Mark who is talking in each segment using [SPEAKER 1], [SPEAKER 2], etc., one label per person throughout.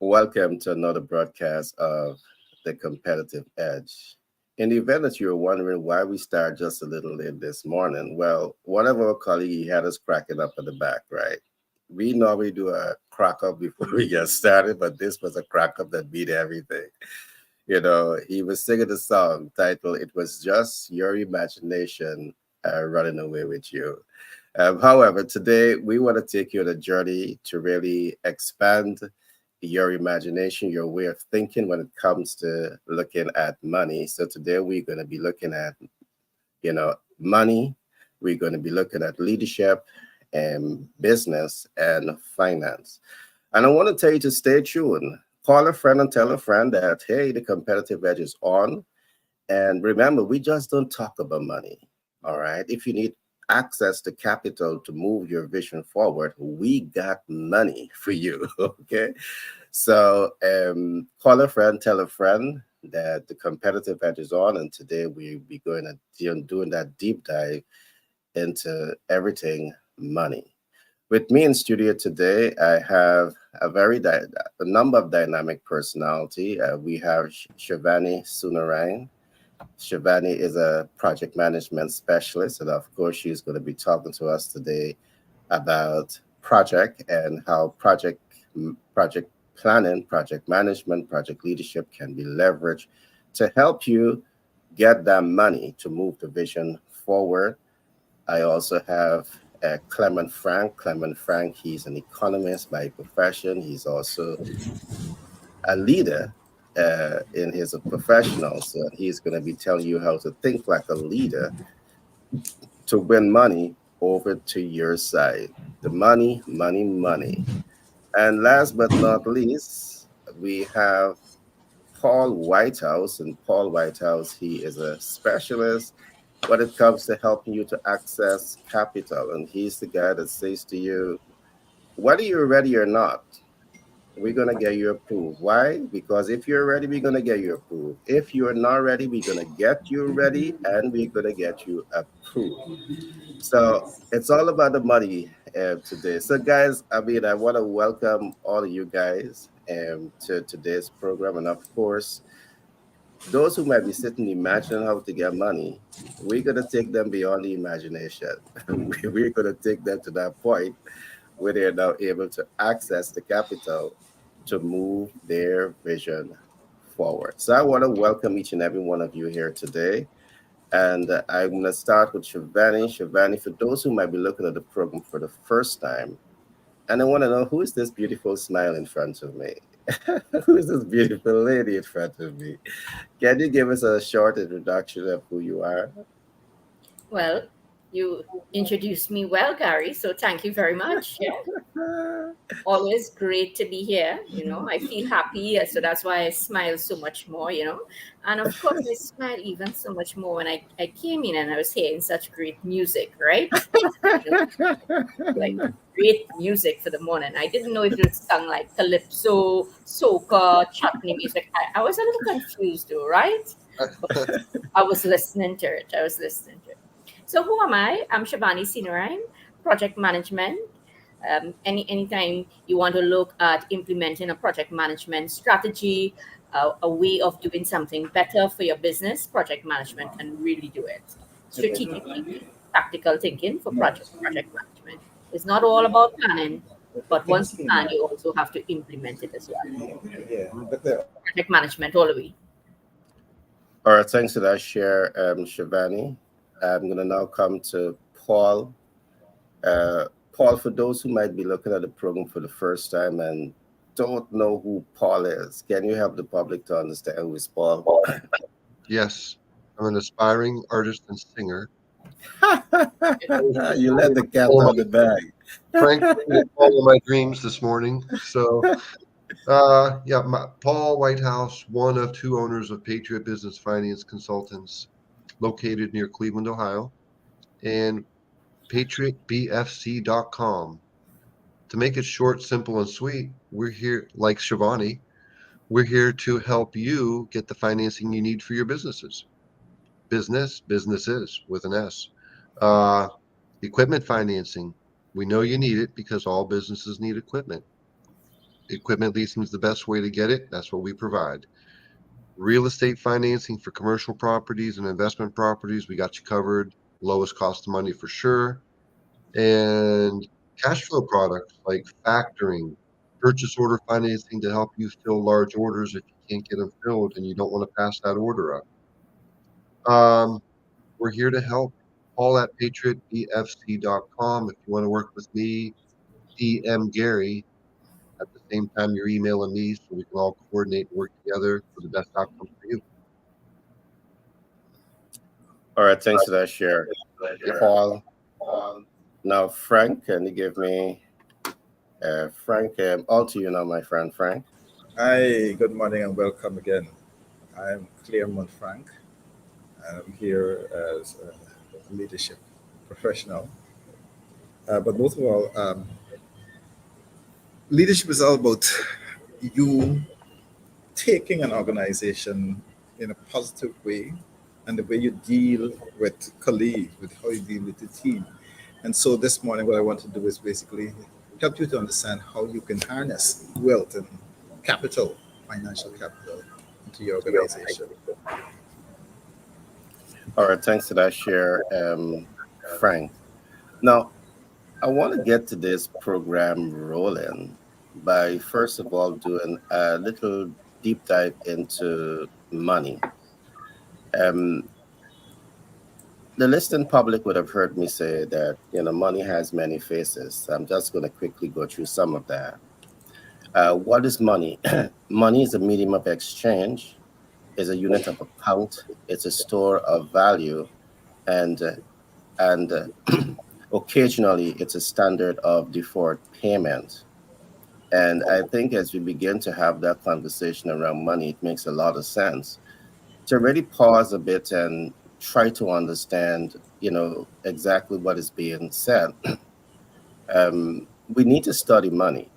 [SPEAKER 1] Welcome to another broadcast of The Competitive Edge. In the event that you're wondering why we start just a little late this morning, well, one of our colleagues he had us cracking up at the back, right? We normally do a crack up before we get started, but this was a crack up that beat everything. He was singing the song titled "It Was Just Your Imagination Running Away with You." However, today we want to take you on a journey to really expand your imagination, your way of thinking when it comes to looking at money. So today we're going to be looking at, money. We're going to be looking at leadership and business and finance. And I want to tell you to stay tuned. Call a friend and tell a friend that, hey, the competitive edge is on. And remember, we just don't talk about money. All right. If you need access to capital to move your vision forward, we got money for you. Okay. So call a friend, tell a friend that the competitive edge is on. And today we'll be going to doing that deep dive into everything money. With me in studio today, I have a number of dynamic personality. We have Shivani Sunarayan. Shivani is a project management specialist, and of course, she's going to be talking to us today about project and how project planning, project management, project leadership can be leveraged to help you get that money to move the vision forward. I also have Clement Frank. Clement Frank, he's an economist by profession. He's also a leader in his professional. So he's going to be telling you how to think like a leader to win money over to your side. The money, money, money. And last but not least, we have Paul Whitehouse. And Paul Whitehouse, he is a specialist when it comes to helping you to access capital. And he's the guy that says to you, whether you're ready or not, we're gonna get you approved. Why? Because if you're ready, we're gonna get you approved. If you're not ready, we're gonna get you ready and we're gonna get you approved. So it's all about the money today. So guys, I mean, I want to welcome all of you guys to today's program, and of course, those who might be sitting imagining how to get money, we're gonna take them beyond the imagination. We're gonna take them to that point where they're now able to access the capital to move their vision forward. So I want to welcome each and every one of you here today. And I'm going to start with Shivani. Shivani, for those who might be looking at the program for the first time, and I want to know who is this beautiful smile in front of me? Who is this beautiful lady in front of me? Can you give us a short introduction of who you are?
[SPEAKER 2] Well, you introduced me well, Gary, so thank you very much. Yeah, always great to be here. I feel happy, so that's why I smile so much more. And of course, I smile even so much more when I came in and I was hearing such great music, right? You know, like great music for the morning. I didn't know if it was sung like calypso, soca, chutney music. I was a little confused, though, right? But I was listening to it. I was listening to it. So who am I? I'm Shabani Sinarain, project management. Anytime you want to look at implementing a project management strategy, a way of doing something better for your business, project management can really do it. Strategic thinking, tactical thinking for project management. It's not all about planning, but once you plan, you also have to implement it as well. Project management all the way.
[SPEAKER 1] All right, thanks for that share, Shivani. I'm going to now come to Paul. Paul, for those who might be looking at the program for the first time and don't know who Paul is, can you help the public to understand who is Paul?
[SPEAKER 3] Yes, I'm an aspiring artist and singer.
[SPEAKER 1] You let the cat
[SPEAKER 3] All
[SPEAKER 1] out of
[SPEAKER 3] my,
[SPEAKER 1] the bag.
[SPEAKER 3] Frank told me to follow my dreams this morning. So, yeah, Paul Whitehouse, one of two owners of Patriot Business Finance Consultants, located near Cleveland, Ohio, and patriotbfc.com. To make it short, simple, and sweet, we're here, like Shivani, we're here to help you get the financing you need for your businesses. Businesses with an S. Uh, Equipment financing. We know you need it because all businesses need equipment. equipment leasing is the best way to get it. That's what we provide. Real estate financing for commercial properties and investment properties, we got you covered. Lowest cost of money for sure. And cash flow products like factoring, purchase order financing to help you fill large orders if you can't get them filled and you don't want to pass that order up. We're here to help. Paul at patriotbfc.com. If you want to work with me, DM Gary. At the same time, you're emailing me so we can all coordinate and work together for the best outcome for you.
[SPEAKER 1] All right, thanks for that share, Paul. Now, Frank, can you give me Frank? All to you now, my friend Frank.
[SPEAKER 4] Hi, good morning and welcome again. I'm Claremont Frank, and I'm here as a leadership professional. But most of all, leadership is all about you taking an organization in a positive way and the way you deal with colleagues, with how you deal with the team. And so this morning, what I want to do is basically help you to understand how you can harness wealth and capital, financial capital, into your organization.
[SPEAKER 1] All right, thanks for that share, Frank. Now, I want to get to this program rolling by first of all doing a little deep dive into money. Um, the listening public would have heard me say that money has many faces. I'm just going to quickly go through some of that. What is money? Money is a medium of exchange, is a unit of account, it's a store of value, and occasionally it's a standard of deferred payment. And I think as we begin to have that conversation around money, it makes a lot of sense to really pause a bit and try to understand, exactly what is being said. We need to study money.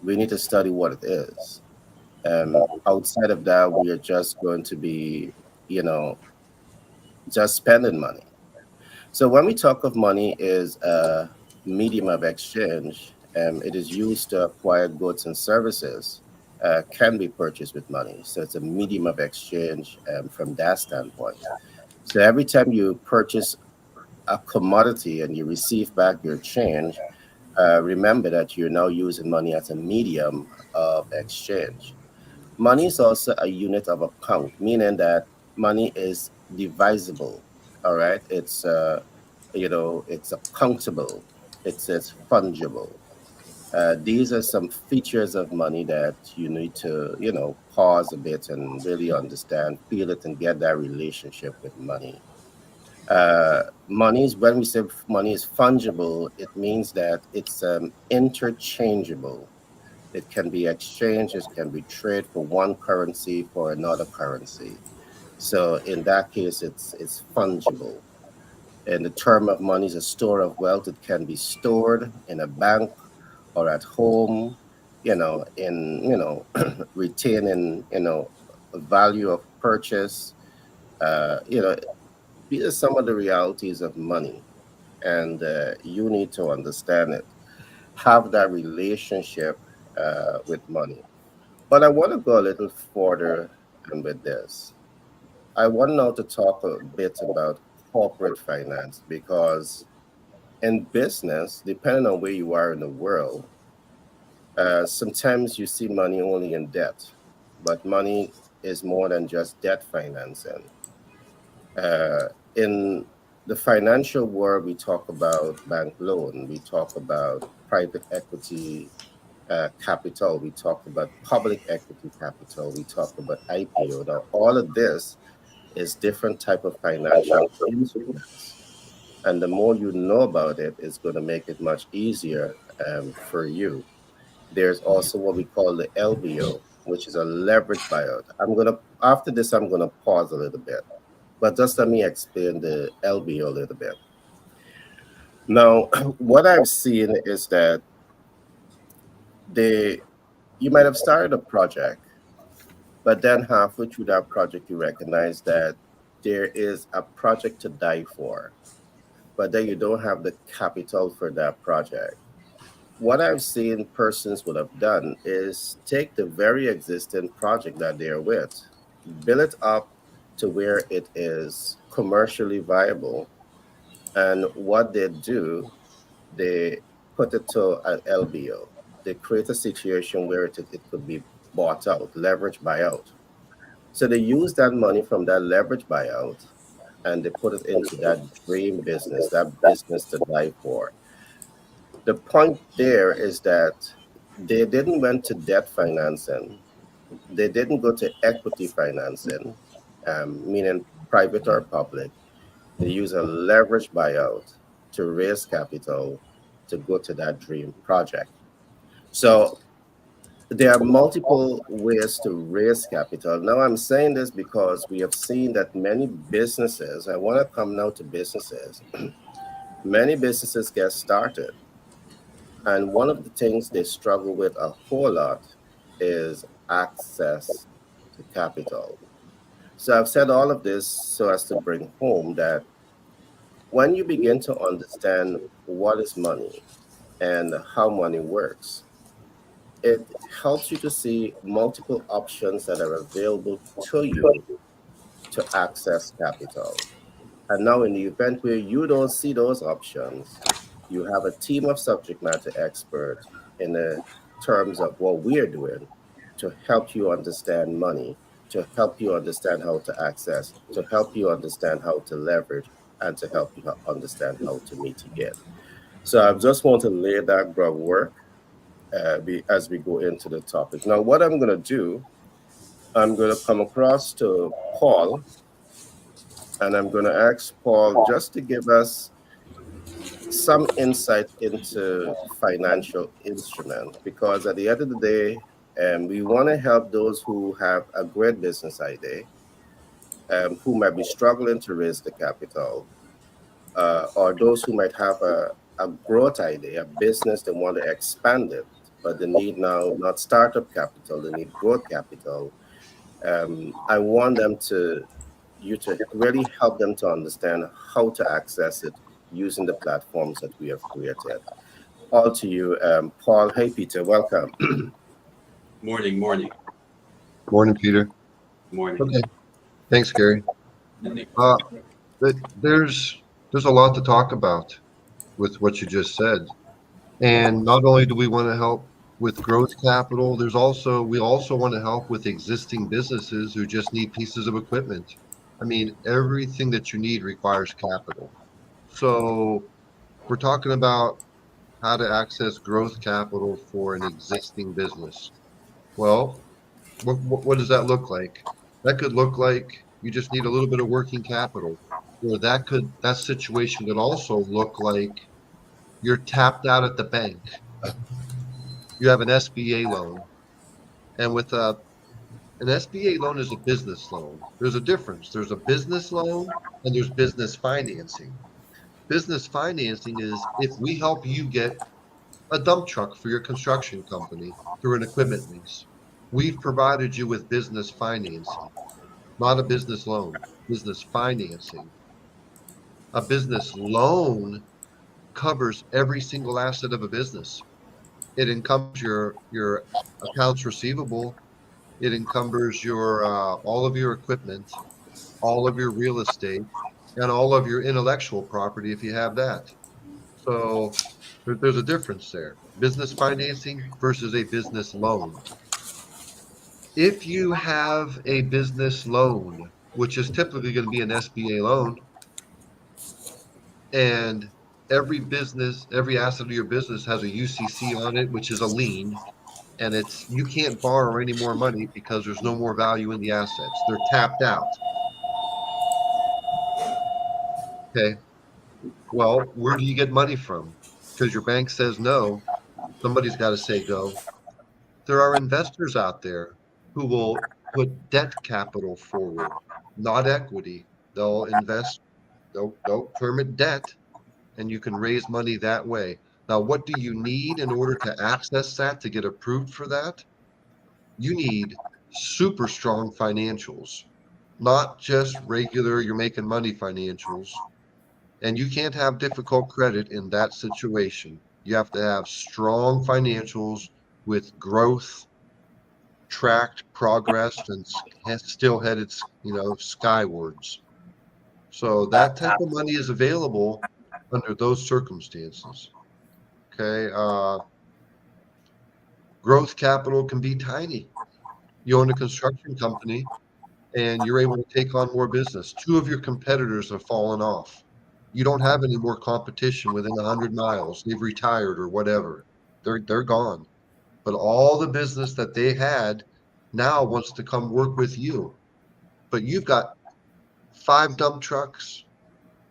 [SPEAKER 1] We need to study what it is. Outside of that, we are just going to be, you know, just spending money. So when we talk of money is a medium of exchange, it is used to acquire goods and services, can be purchased with money. So it's a medium of exchange from that standpoint. So every time you purchase a commodity and you receive back your change, remember that you're now using money as a medium of exchange. Money is also a unit of account, meaning that money is divisible. All right, it's accountable. It's fungible. These are some features of money that you need to pause a bit and really understand, feel it, and get that relationship with money. Money is when we say money is fungible, it means that it's interchangeable. It can be exchanged, it can be traded for one currency for another currency. So in that case, it's fungible. And the term of money is a store of wealth. It can be stored in a bank or at home, retaining, a value of purchase. Uh, you know, these are some of the realities of money, and you need to understand it. Have that relationship with money. But I want to go a little further with this. I want now to talk a bit about corporate finance because in business, depending on where you are in the world, sometimes you see money only in debt, but money is more than just debt financing. In the financial world, we talk about bank loan, we talk about private equity capital, we talk about public equity capital, we talk about IPO. Now, all of this is different type of financial instruments, and the more you know about it, it's going to make it much easier for you. There's also what we call the LBO, which is a leverage buyout. After this, I'm gonna pause a little bit, but just let me explain the LBO a little bit. Now, what I've seen is that they you might have started a project, but then halfway through that project, you recognize that there is a project to die for, but then you don't have the capital for that project. what I've seen persons would have done is take the very existing project that they're with, build it up to where it is commercially viable. And what they do, they put it to an LBO. They create a situation where it could be bought out, leverage buyout. So they use that money from that leverage buyout and they put it into that dream business, that business to die for. The point there is that they didn't went to debt financing. They didn't go to equity financing, meaning private or public. They use a leverage buyout to raise capital to go to that dream project. So there are multiple ways to raise capital. Now, I'm saying this because we have seen that many businesses, I want to come now to businesses, many businesses get started. And one of the things they struggle with a whole lot is access to capital. So I've said all of this so as to bring home that when you begin to understand what is money and how money works, it helps you to see multiple options that are available to you to access capital. And now, in the event where you don't see those options, you have a team of subject matter experts in the terms of what we're doing to help you understand money, to help you understand how to access, to help you understand how to leverage, and to help you understand how to mitigate. So I just want to lay that groundwork as we go into the topic. Now, what I'm going to do, I'm going to come across to Paul, and I'm going to ask Paul just to give us some insight into financial instrument, because at the end of the day, we want to help those who have a great business idea, who might be struggling to raise the capital, or those who might have a growth idea, a business they want to expand it, but they need now not startup capital, they need growth capital. I want you to really help them to understand how to access it using the platforms that we have created. All to you, Paul. Hey, Peter, welcome.
[SPEAKER 5] Morning, morning,
[SPEAKER 3] Morning, Peter.
[SPEAKER 5] morning.
[SPEAKER 3] Okay. Thanks, Gary. Uh, but there's a lot to talk about with what you just said. And not only do we want to help with growth capital, we also want to help with existing businesses who just need pieces of equipment. I mean, everything that you need requires capital. So we're talking about how to access growth capital for an existing business. Well, what does that look like? That could look like you just need a little bit of working capital, or that situation could also look like you're tapped out at the bank. You have an SBA loan, and with an SBA loan is a business loan. There's a difference. There's a business loan and there's business financing. Business financing is if we help you get a dump truck for your construction company through an equipment lease. We've provided you with business financing, not a business loan, business financing. A business loan covers every single asset of a business. It encumbers your accounts receivable. It encumbers your all of your equipment, all of your real estate, and all of your intellectual property if you have that. So there's a difference there. Business financing versus a business loan. If you have a business loan, which is typically going to be an SBA loan, and every asset of your business has a UCC on it, which is a lien, and you can't borrow any more money because there's no more value in the assets. They're tapped out. Okay. Well, where do you get money from? Because your bank says no. Somebody's got to say go. There are investors out there who will put debt capital forward, not equity. They'll invest, they'll term it debt, and you can raise money that way. Now, what do you need in order to access that, to get approved for that? You need super strong financials, not just regular, you're making money financials. And you can't have difficult credit in that situation. You have to have strong financials with growth, tracked progress, and still headed, skywards. So that type of money is available under those circumstances. Okay. Growth capital can be tiny. You own a construction company and you're able to take on more business. Two of your competitors have fallen off. You don't have any more competition within 100 miles. They've retired or whatever. They're gone. But all the business that they had now wants to come work with you. But you've got 5 dump trucks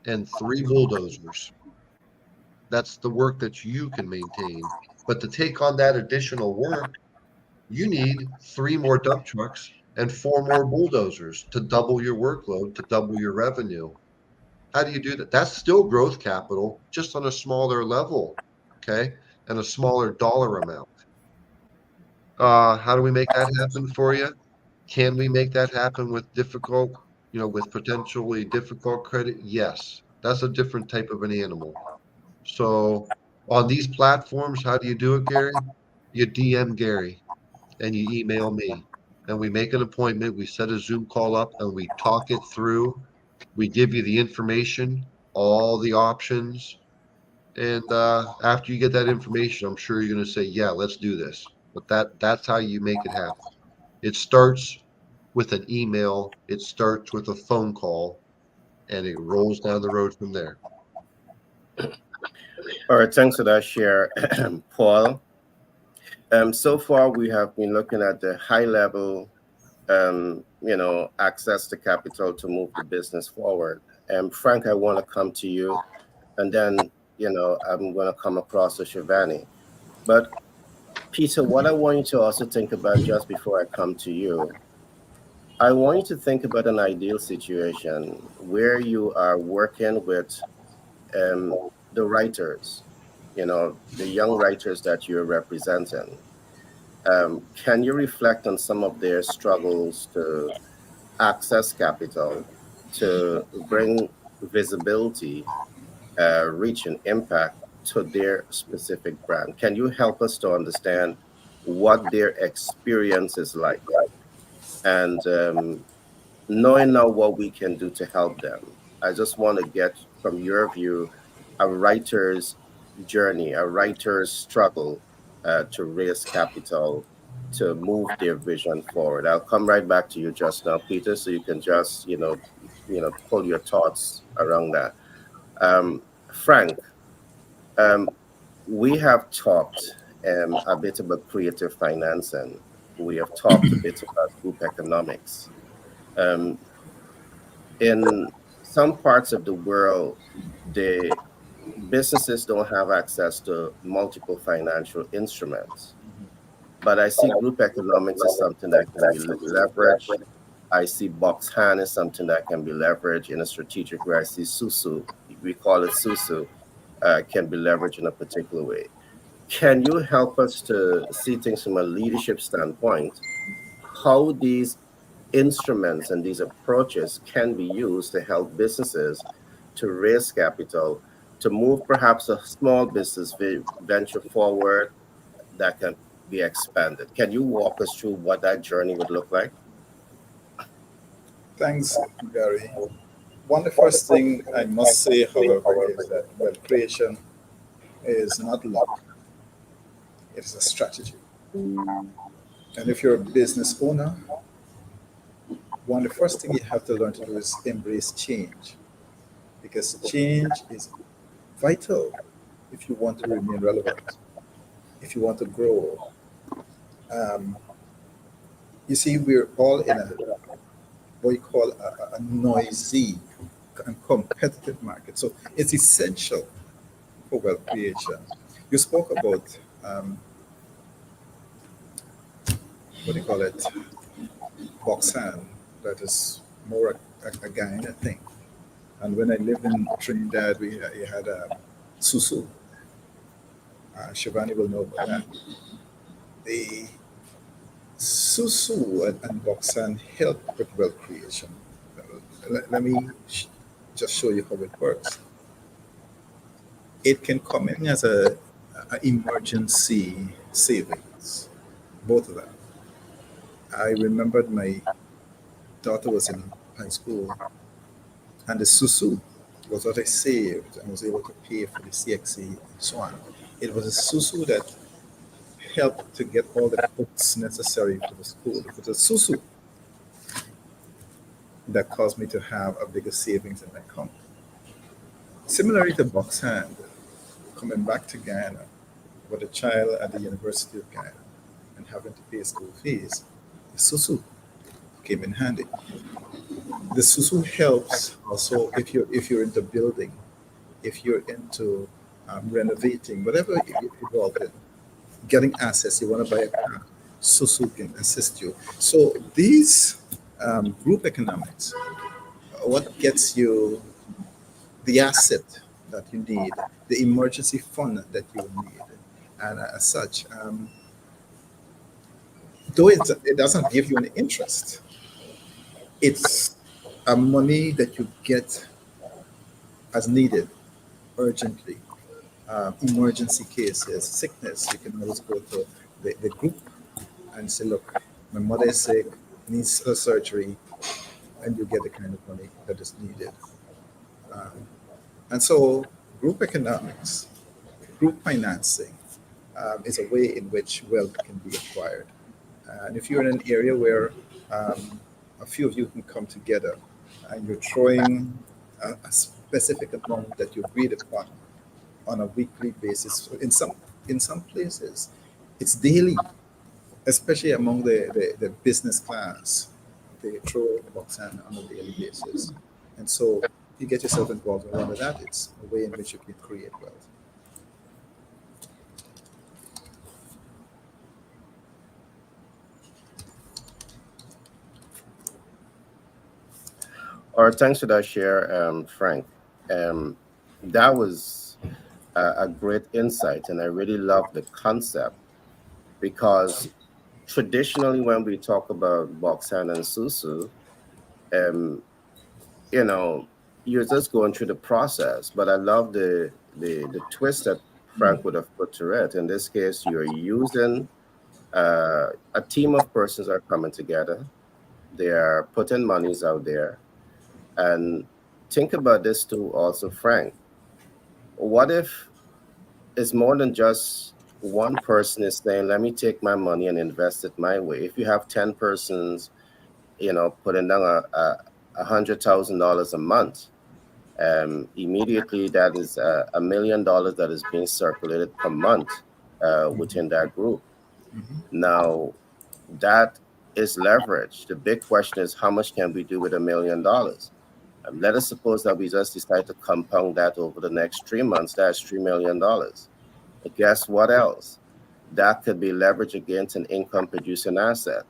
[SPEAKER 3] and 3 bulldozers. That's the work that you can maintain. But to take on that additional work, you need 3 more dump trucks and 4 more bulldozers to double your workload, to double your revenue. How do you do that? That's still growth capital, just on a smaller level, okay, and a smaller dollar amount. How do we make that happen for you? Can we make that happen with with potentially difficult credit? Yes, that's a different type of an animal. So on these platforms, how do you do it, Gary? You DM Gary and you email me, and we make an appointment. We set a Zoom call up and we talk it through. We give you the information, all the options. And after you get that information, I'm sure you're going to say, yeah, let's do this. But that's how you make it happen. It starts with an email, it starts with a phone call, and it rolls down the road from there.
[SPEAKER 1] All right, thanks for that share, Paul. So far, we have been looking at the high level, access to capital to move the business forward. Frank, I want to come to you, and then, I'm going to come across to Shivani. But Peter, what I want you to also think about just before I come to you, I want you to think about an ideal situation where you are working with the writers, the young writers that you're representing. Can you reflect on some of their struggles to access capital, to bring visibility, reach, and impact to their specific brand? Can you help us to understand what their experience is like? And knowing now what we can do to help them. I just want to get from your view a writer's journey, a writer's struggle to raise capital to move their vision forward. I'll come right back to you just now, Peter, so you can just pull your thoughts around that. Frank, we have talked a bit about creative financing. We have talked a bit about group economics. In some parts of the world, the businesses don't have access to multiple financial instruments. But I see group economics as something that can be leveraged. I see box hand as something that can be leveraged in a strategic way. I see SUSU, we call it SUSU, can be leveraged in a particular way. Can you help us to see things from a leadership standpoint, how these instruments and these approaches can be used to help businesses to raise capital, to move perhaps a small business venture forward that can be expanded? Can you walk us through what that journey would look like?
[SPEAKER 4] Thanks, Gary. One of the first thing I must say, however, is that wealth creation is not luck. It is a strategy. And if you're a business owner, one of the first things you have to learn to do is embrace change, because change is vital if you want to remain relevant, if you want to grow. You see, we're all in what you call a noisy and competitive market. So it's essential for wealth creation. You spoke about what do you call it? Box hand. That is more a Guyana thing. And when I lived in Trinidad, we had a Susu. Shivani will know about that. The Susu and Boxan help with wealth creation. Let me just show you how it works. It can come in as emergency savings, both of them. I remembered my daughter was in high school, and the susu was what I saved and was able to pay for the CXC and so on. It was a susu that helped to get all the books necessary for the school. It was a susu that caused me to have a bigger savings in my account. Similarly to Box Hand, coming back to Guyana with a child at the University of Guyana and having to pay school fees, the susu came in handy. The susu helps also if you're into building, if you're into renovating, whatever you're involved in, getting assets. You want to buy a car, susu can assist you. So these group economics, what gets you the asset that you need, the emergency fund that you need, and as such, though it doesn't give you any interest, it's a money that you get as needed, urgently. Emergency cases, sickness, you can always go to the group and say, look, my mother is sick, needs a surgery, and you get the kind of money that is needed. And so group economics, group financing is a way in which wealth can be acquired. And if you're in an area where a few of you can come together and you're throwing a specific amount that you agreed upon on a weekly basis, in some places, it's daily, especially among the business class. They throw a box hand on a daily basis. And so you get yourself involved in one of that, it's a way in which you can create wealth.
[SPEAKER 1] All right, thanks for that share, Frank. That was a great insight, and I really love the concept because traditionally, when we talk about Boksan and Susu, um, you know, you're just going through the process. But I love the twist that Frank would have put to it. In this case, you're using a team of persons are coming together. They are putting monies out there, and think about this too, also, Frank. What if it's more than just one person is saying, let me take my money and invest it my way? If you have 10 persons, putting down $100,000 a month, immediately that is $1 million that is being circulated per month within that group. Now, that is leverage. The big question is, how much can we do with $1 million? Let us suppose that we just decide to compound that over the next 3 months. That's $3 million. But guess what else? That could be leveraged against an income producing asset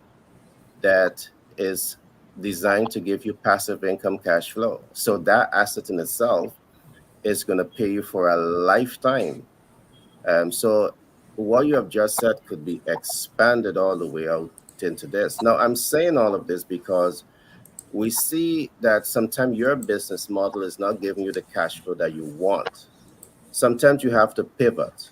[SPEAKER 1] that is designed to give you passive income cash flow. So that asset in itself is going to pay you for a lifetime. So what you have just said could be expanded all the way out into this. Now, I'm saying all of this because we see that sometimes your business model is not giving you the cash flow that you want. Sometimes you have to pivot.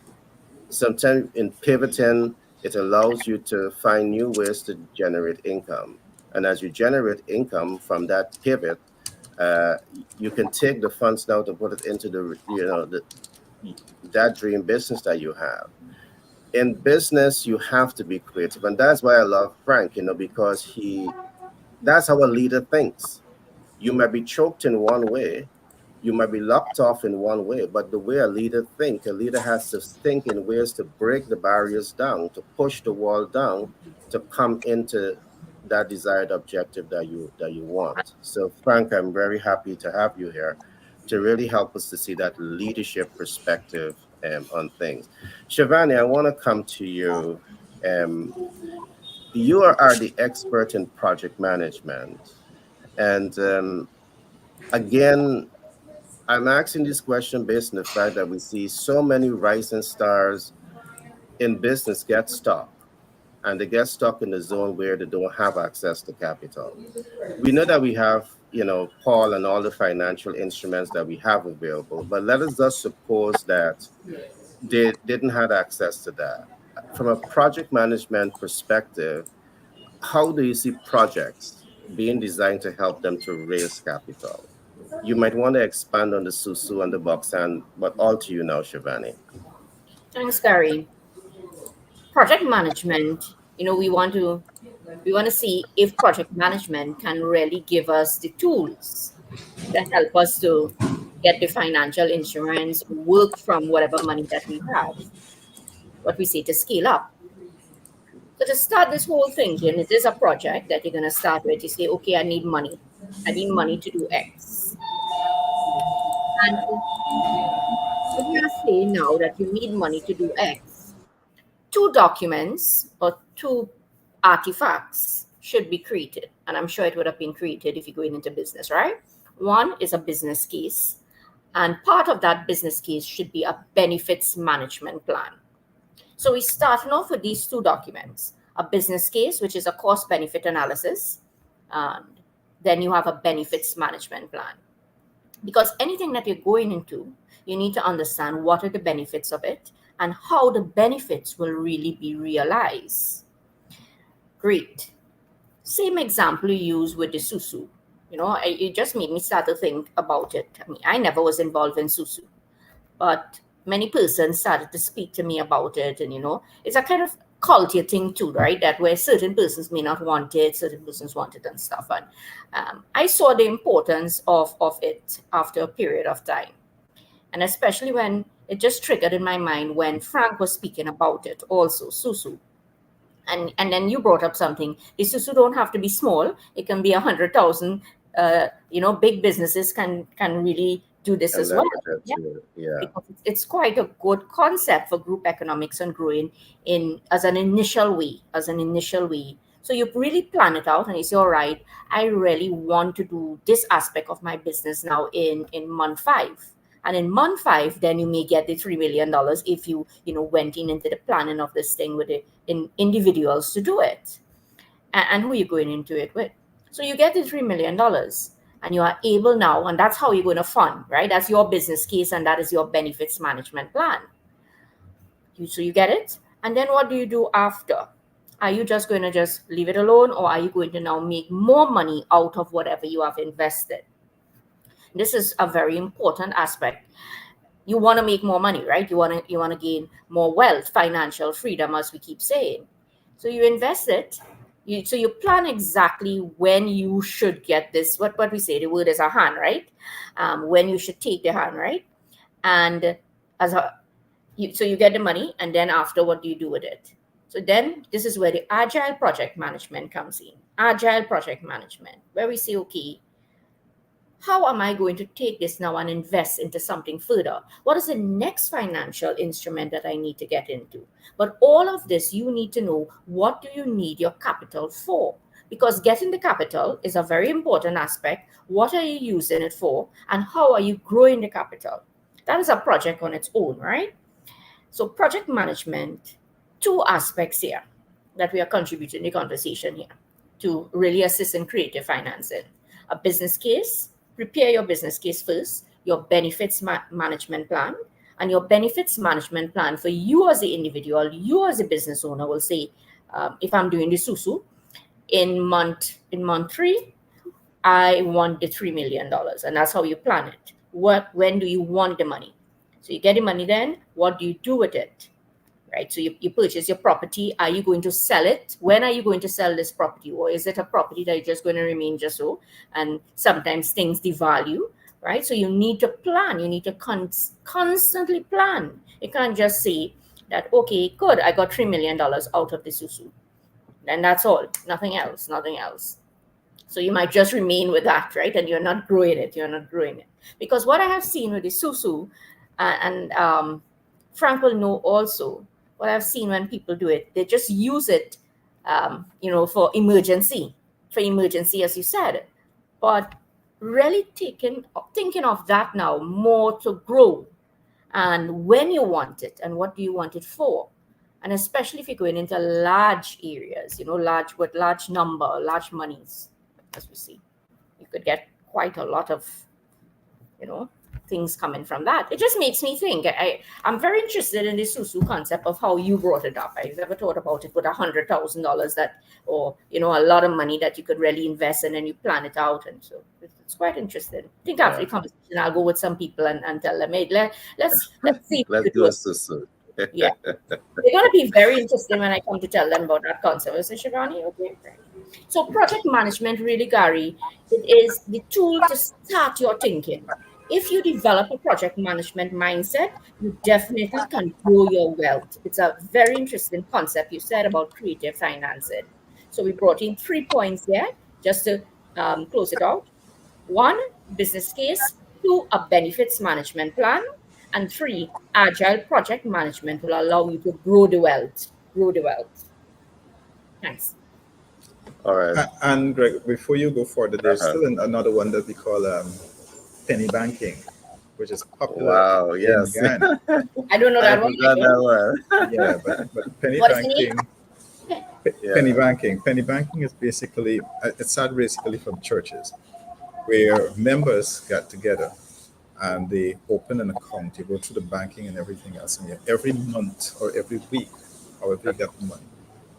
[SPEAKER 1] Sometimes in pivoting, it allows you to find new ways to generate income. And as you generate income from that pivot, you can take the funds now to put it into that dream business that you have. In business, you have to be creative. And that's why I love Frank, because that's how a leader thinks. You might be choked in one way, you might be locked off in one way, but the way a leader thinks, a leader has to think in ways to break the barriers down, to push the wall down, to come into that desired objective that you want. So, Frank, I'm very happy to have you here to really help us to see that leadership perspective on things. Shivani, I want to come to you. You are the expert in project management. And again, I'm asking this question based on the fact that we see so many rising stars in business get stuck. And they get stuck in the zone where they don't have access to capital. We know that we have, Paul and all the financial instruments that we have available. But let us just suppose that they didn't have access to that. From a project management perspective, how do you see projects being designed to help them to raise capital? You might want to expand on the Susu and the Boxan, but all to you now, Shivani.
[SPEAKER 2] Thanks, Gary. Project management, we want to see if project management can really give us the tools that help us to get the financial instruments, work from whatever money that we have, what we say to scale up. So to start this whole thing, and it is a project that you're going to start with. You say, okay, I need money. I need money to do X. And if you say now that you need money to do X, two documents or two artifacts should be created. And I'm sure it would have been created if you're going into business, right? One is a business case. And part of that business case should be a benefits management plan. So we start off with these two documents, a business case, which is a cost benefit analysis. And then you have a benefits management plan. Because anything that you're going into, you need to understand what are the benefits of it and how the benefits will really be realized. Great. Same example you use with the Susu. It just made me start to think about it. I mean, I never was involved in Susu, but many persons started to speak to me about it. And, it's a kind of culture thing too, right? That where certain persons may not want it, certain persons want it and stuff. And I saw the importance of it after a period of time. And especially when it just triggered in my mind when Frank was speaking about it also, Susu. And then you brought up something. The Susu don't have to be small. It can be 100,000. Big businesses can really do this
[SPEAKER 1] And
[SPEAKER 2] as well.
[SPEAKER 1] leverage it too. Yeah.
[SPEAKER 2] Because it's quite a good concept for group economics and growing as an initial way. So you really plan it out and you say, all right, I really want to do this aspect of my business now in month 5. And in month 5, then you may get the $3 million if you went into the planning of this thing with individuals to do it. And who are you going into it with? So you get the $3 million and you are able now, and that's how you're going to fund, right? That's your business case and that is your benefits management plan. So you get it? And then what do you do after? Are you just going to just leave it alone, or are you going to now make more money out of whatever you have invested? This is a very important aspect. You want to make more money, right? You want to gain more wealth, financial freedom, as we keep saying. So you invest it. So you plan exactly when you should get this. What we say, the word is a hand, right? When you should take the hand, right? And so you get the money, and then after, what do you do with it? So then this is where the agile project management comes in. Agile project management, where we say, okay, how am I going to take this now and invest into something further? What is the next financial instrument that I need to get into? But all of this, you need to know, what do you need your capital for? Because getting the capital is a very important aspect. What are you using it for? And how are you growing the capital? That is a project on its own, right? So project management, 2 aspects here that we are contributing to the conversation here to really assist in creative financing. A business case. Prepare your business case first, your benefits management plan, and your benefits management plan for you as the individual, you as a business owner will say, if I'm doing the Susu, in month 3, I want the $3 million. And that's how you plan it. When do you want the money? So you get the money, then what do you do with it? Right? So you purchase your property. Are you going to sell it? When are you going to sell this property? Or is it a property that you're just going to remain just so? And sometimes things devalue, right? So you need to plan. You need to constantly plan. You can't just say that, okay, good, I got $3 million out of the Susu. And that's all. Nothing else. So you might just remain with that, right? And you're not growing it. Because what I have seen with the Susu, and Frank will know also, what I've seen when people do it, they just use it, for emergency, as you said. But really thinking of that now more to grow, and when you want it, and what do you want it for, and especially if you're going into large areas, large monies, as we see, you could get quite a lot of, things coming from that. It just makes me think. I'm very interested in the Susu concept of how you brought it up. I've never thought about it with $100,000 that, or a lot of money that you could really invest in, and you plan it out, and so it's quite interesting. I think after the conversation, I'll go with some people and tell them, hey, let's see if we
[SPEAKER 1] Let's
[SPEAKER 2] could
[SPEAKER 1] do
[SPEAKER 2] do
[SPEAKER 1] a
[SPEAKER 2] it.
[SPEAKER 1] Susu.
[SPEAKER 2] Yeah, they're going to be very interesting when I come to tell them about that concept. I say, Shivani, okay. So project management, really, Gary, it is the tool to start your thinking. If you develop a project management mindset, you definitely can grow your wealth. It's a very interesting concept you said about creative financing. So we brought in 3 points here just to close it out. 1, business case. 2, a benefits management plan. And 3, agile project management will allow you to grow the wealth. Grow the wealth. Thanks.
[SPEAKER 1] All right.
[SPEAKER 4] And Greg, before you go further, there's
[SPEAKER 1] Uh-huh.
[SPEAKER 4] still another one that we call penny banking, which is popular
[SPEAKER 1] Wow.
[SPEAKER 4] in
[SPEAKER 1] Yes.
[SPEAKER 4] Ghana.
[SPEAKER 2] I don't know
[SPEAKER 1] I
[SPEAKER 2] that one.
[SPEAKER 1] forgot that one.
[SPEAKER 4] Yeah, but penny
[SPEAKER 2] What is the name?
[SPEAKER 4] banking,
[SPEAKER 1] Yeah.
[SPEAKER 4] penny banking is basically it started basically from churches where members got together and they open an account. You go through the banking and everything else, and every month or every week, however you get the money,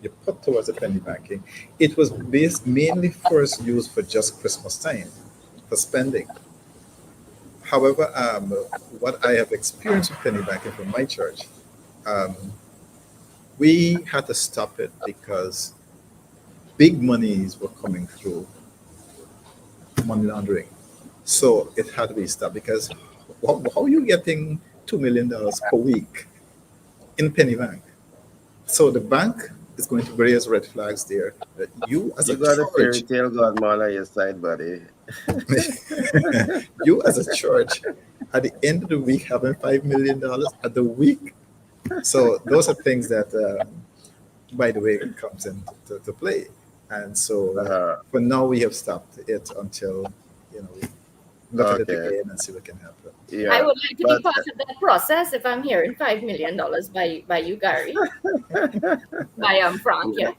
[SPEAKER 4] you put towards the penny banking. It was mainly first used for just Christmas time for spending. However, what I have experienced with penny banking from my church, um, we had to stop it because big monies were coming through money laundering. So it had to be stopped because how are you getting $2 million per week in penny bank? So the bank is going to raise red flags there that you as
[SPEAKER 1] You
[SPEAKER 4] a
[SPEAKER 1] got a fairy
[SPEAKER 4] church,
[SPEAKER 1] tale godmother on your side, buddy.
[SPEAKER 4] you as a church, at the end of the week having $5 million at the week. So those are things that, by the way, comes into to play. And so
[SPEAKER 1] Uh-huh.
[SPEAKER 4] for now, we have stopped it until we look at it
[SPEAKER 1] Okay.
[SPEAKER 4] again and see what can happen.
[SPEAKER 2] I
[SPEAKER 1] Yeah.
[SPEAKER 2] would like to
[SPEAKER 1] But
[SPEAKER 2] be part of that process if I'm hearing $5 million by you, Gary. By Frank, yeah.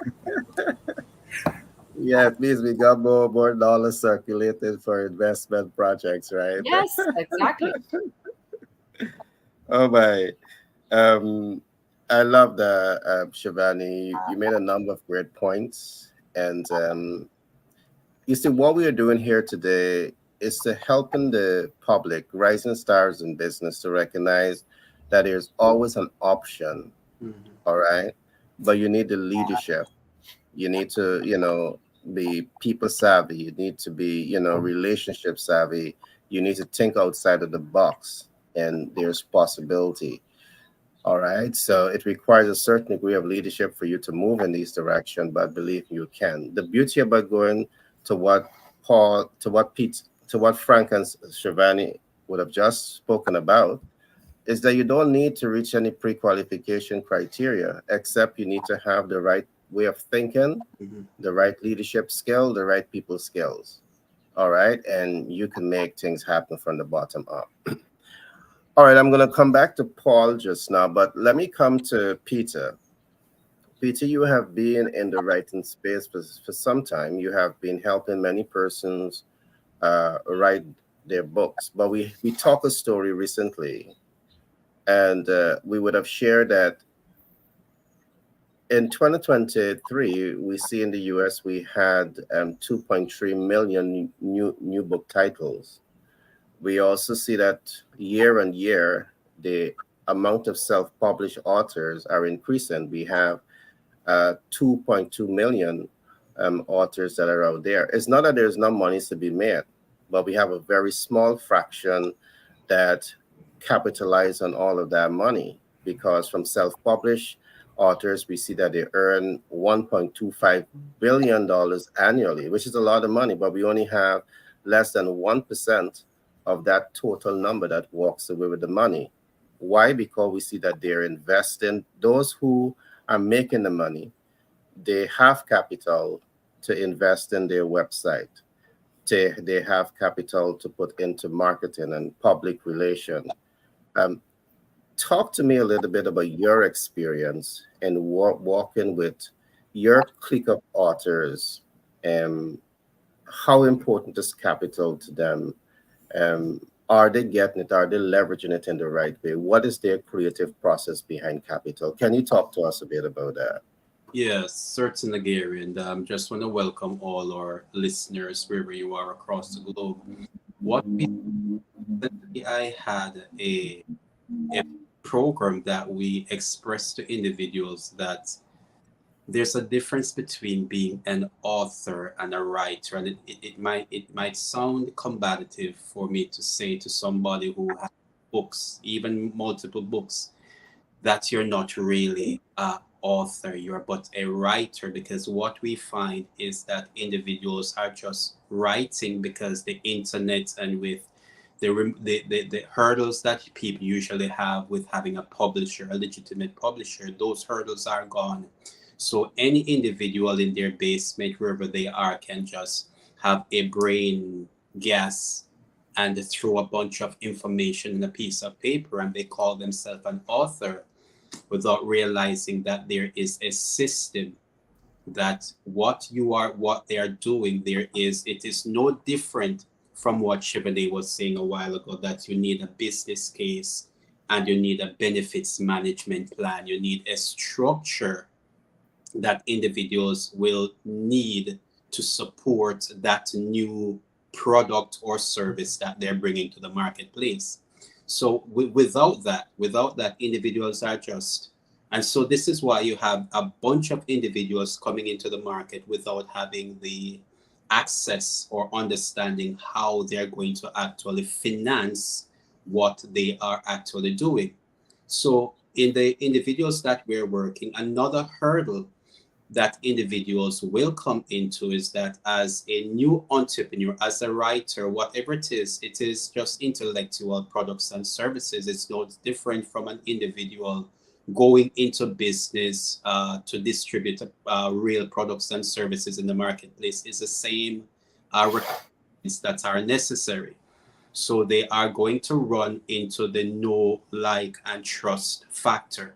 [SPEAKER 1] yeah, it means we got more dollars circulated for investment projects, right?
[SPEAKER 2] Yes, exactly.
[SPEAKER 1] Oh my. I love that, Shivani. You made a number of great points. And you see, what we are doing here today is to helping the public, rising stars in business, to recognize that there's always an option, all right? But you need the leadership. You need to, be people savvy. You need to be, relationship savvy. You need to think outside of the box, and there's possibility. All right. So it requires a certain degree of leadership for you to move in this direction, but believe you can. The beauty about going to what Pete, to what Frank and Shivani would have just spoken about is that you don't need to reach any pre-qualification criteria, except you need to have the right way of thinking, the right leadership skill, the right people skills. All right. And you can make things happen from the bottom up. All right, I'm going to come back to Paul just now, but let me come to Peter. Peter, you have been in the writing space for some time. You have been helping many persons write their books, but we talked a story recently, and we would have shared that in 2023, we see in the US we had 2.3 million new book titles. We also see that year on year, the amount of self-published authors are increasing. We have 2.2 million authors that are out there. It's not that there's no money to be made, but we have a very small fraction that capitalize on all of that money, because from self-published authors, we see that they earn $1.25 billion annually, which is a lot of money, but we only have less than 1% of that total number that walks away with the money. Why? Because we see that they're investing. Those who are making the money, they have capital to invest in their website. They have capital to put into marketing and public relation. Talk to me a little bit about your experience in working with your clique of authors, and how important is capital to them? Are they getting it? Are they leveraging it in the right way? What is their creative process behind capital? Can you talk to us a bit about that?
[SPEAKER 5] Yes, certainly, Gary. And just want to welcome all our listeners wherever you are across the globe. What we I had a program that we expressed to individuals that there's a difference between being an author and a writer, and it might sound combative for me to say to somebody who has books, even multiple books, that you're not really a author, you're but a writer, because what we find is that individuals are just writing because the internet and with the hurdles that people usually have with having a publisher, a legitimate publisher, those hurdles are gone. So any individual in their basement, wherever they are, can just have a brain gas and throw a bunch of information in a piece of paper, and they call themselves an author without realizing that there is a system, that what they are doing there is, it is no different from what Chevrolet was saying a while ago, that you need a business case and you need a benefits management plan. You need a structure that individuals will need to support that new product or service that they're bringing to the marketplace. So without that, individuals are just, and so this is why you have a bunch of individuals coming into the market without having the access or understanding how they're going to actually finance what they are actually doing. So in the individuals that we're working, another hurdle that individuals will come into is that as a new entrepreneur, as a writer, whatever it is just intellectual products and services. It's not different from an individual going into business to distribute real products and services in the marketplace. It's the same requirements that are necessary. So they are going to run into the know, like, and trust factor.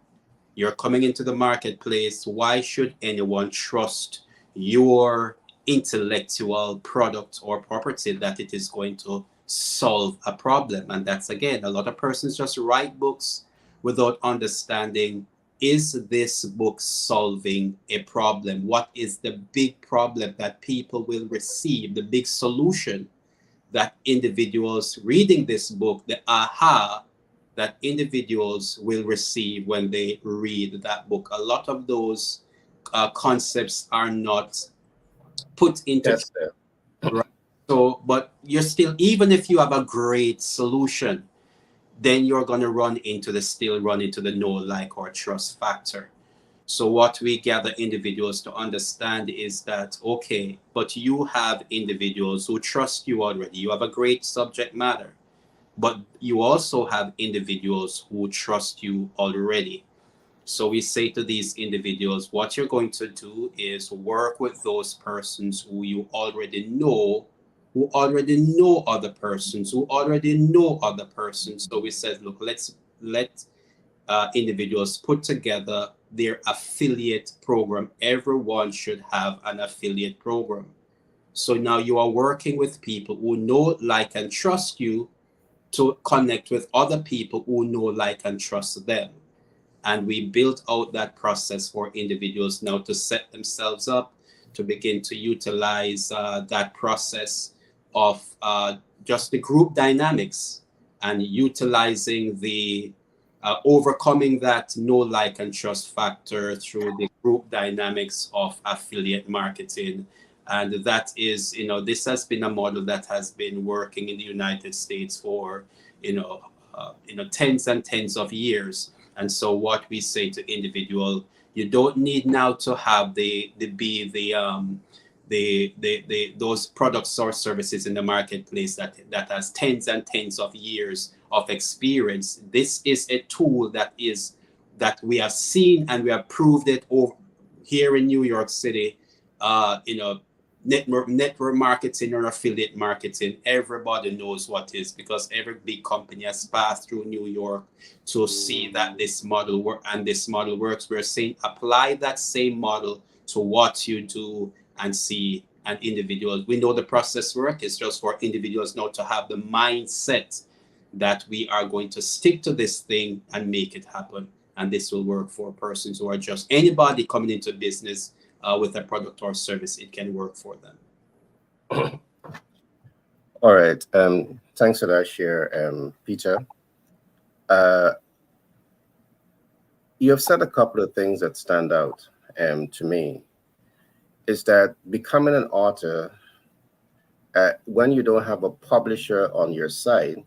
[SPEAKER 5] You're coming into the marketplace. Why should anyone trust your intellectual product or property that it is going to solve a problem? And that's, again, a lot of persons just write books without understanding, is this book solving a problem? What is the big problem that people will receive, the big solution that individuals reading this book, the aha that individuals will receive when they read that book? A lot of those concepts are not put into
[SPEAKER 1] Yes, sir.
[SPEAKER 5] right? So, but you're still, even if you have a great solution, then you're going to run into the know, like, or trust factor. So what we gather individuals to understand is that, okay, but you have individuals who trust you already. You have a great subject matter, but you also have individuals who trust you already. So we say to these individuals, what you're going to do is work with those persons who you already know, who already know other persons, who already know other persons. So we said, look, let's let individuals put together their affiliate program. Everyone should have an affiliate program. So now you are working with people who know, like, and trust you to connect with other people who know, like, and trust them. And we built out that process for individuals now to set themselves up to begin to utilize that process of just the group dynamics, and utilizing the overcoming that know, like, and trust factor through the group dynamics of affiliate marketing. And that is, this has been a model that has been working in the United States for, tens and tens of years. And so what we say to individual, you don't need now to have those products or services in the marketplace that has tens and tens of years of experience. This is a tool that we have seen, and we have proved it over here in New York City. Network marketing or affiliate marketing, everybody knows what is, because every big company has passed through New York to see that this model works. We're saying apply that same model to what you do and see an individual. We know the process work is just for individuals now to have the mindset that we are going to stick to this thing and make it happen. And this will work for persons who are just anybody coming into business with a product or service. It can work for them.
[SPEAKER 1] All right. Thanks for that share, Peter. You have said a couple of things that stand out to me. Is that becoming an author, when you don't have a publisher on your side,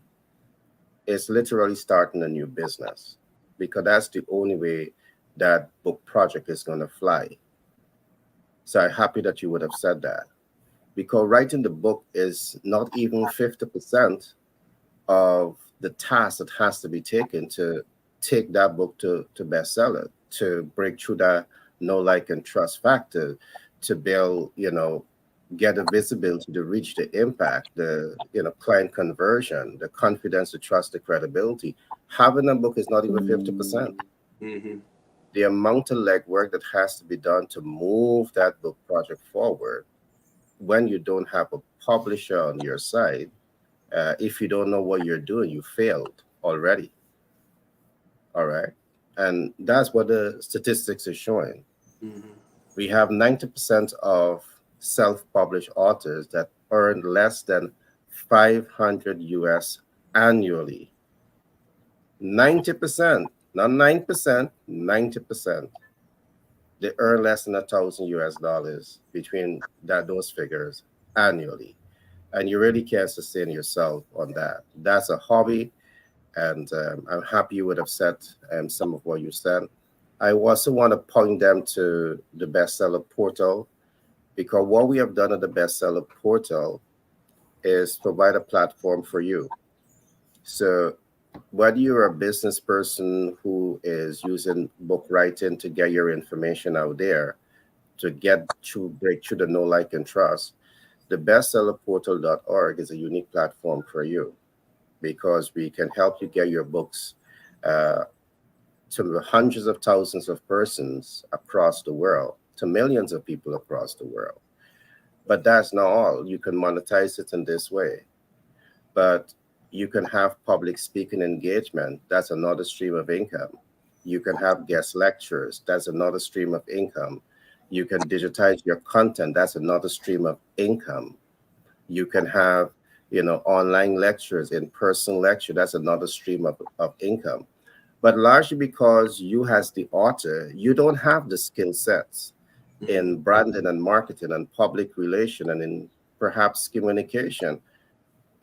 [SPEAKER 1] is literally starting a new business, because that's the only way that book project is going to fly. So I'm happy that you would have said that, because writing the book is not even 50% of the task that has to be taken to take that book to bestseller, to break through that know, like, and trust factor, to build, get the visibility, to reach the impact, the client conversion, the confidence, the trust, the credibility. Having a book is not even 50%.
[SPEAKER 5] Mm-hmm.
[SPEAKER 1] The amount of legwork that has to be done to move that book project forward, when you don't have a publisher on your side, if you don't know what you're doing, you failed already. All right. And that's what the statistics are showing.
[SPEAKER 5] Mm-hmm.
[SPEAKER 1] We have 90% of self-published authors that earn less than 500 US annually. 90%, not 9%, 90%. They earn less than $1,000 between those figures annually. And you really can't sustain yourself on that. That's a hobby. And I'm happy you would have said some of what you said. I also want to point them to the bestseller portal, because what we have done at the bestseller portal is provide a platform for you. So whether you're a business person who is using book writing to get your information out there, to break through the know, like, and trust, the bestsellerportal.org is a unique platform for you, because we can help you get your books to hundreds of thousands of persons across the world, to millions of people across the world. But that's not all. You can monetize it in this way. But you can have public speaking engagement. That's another stream of income. You can have guest lectures. That's another stream of income. You can digitize your content. That's another stream of income. You can have, online lectures, in-person lecture. That's another stream of income. But largely because you, as the author, you don't have the skill sets in branding and marketing and public relation and in perhaps communication.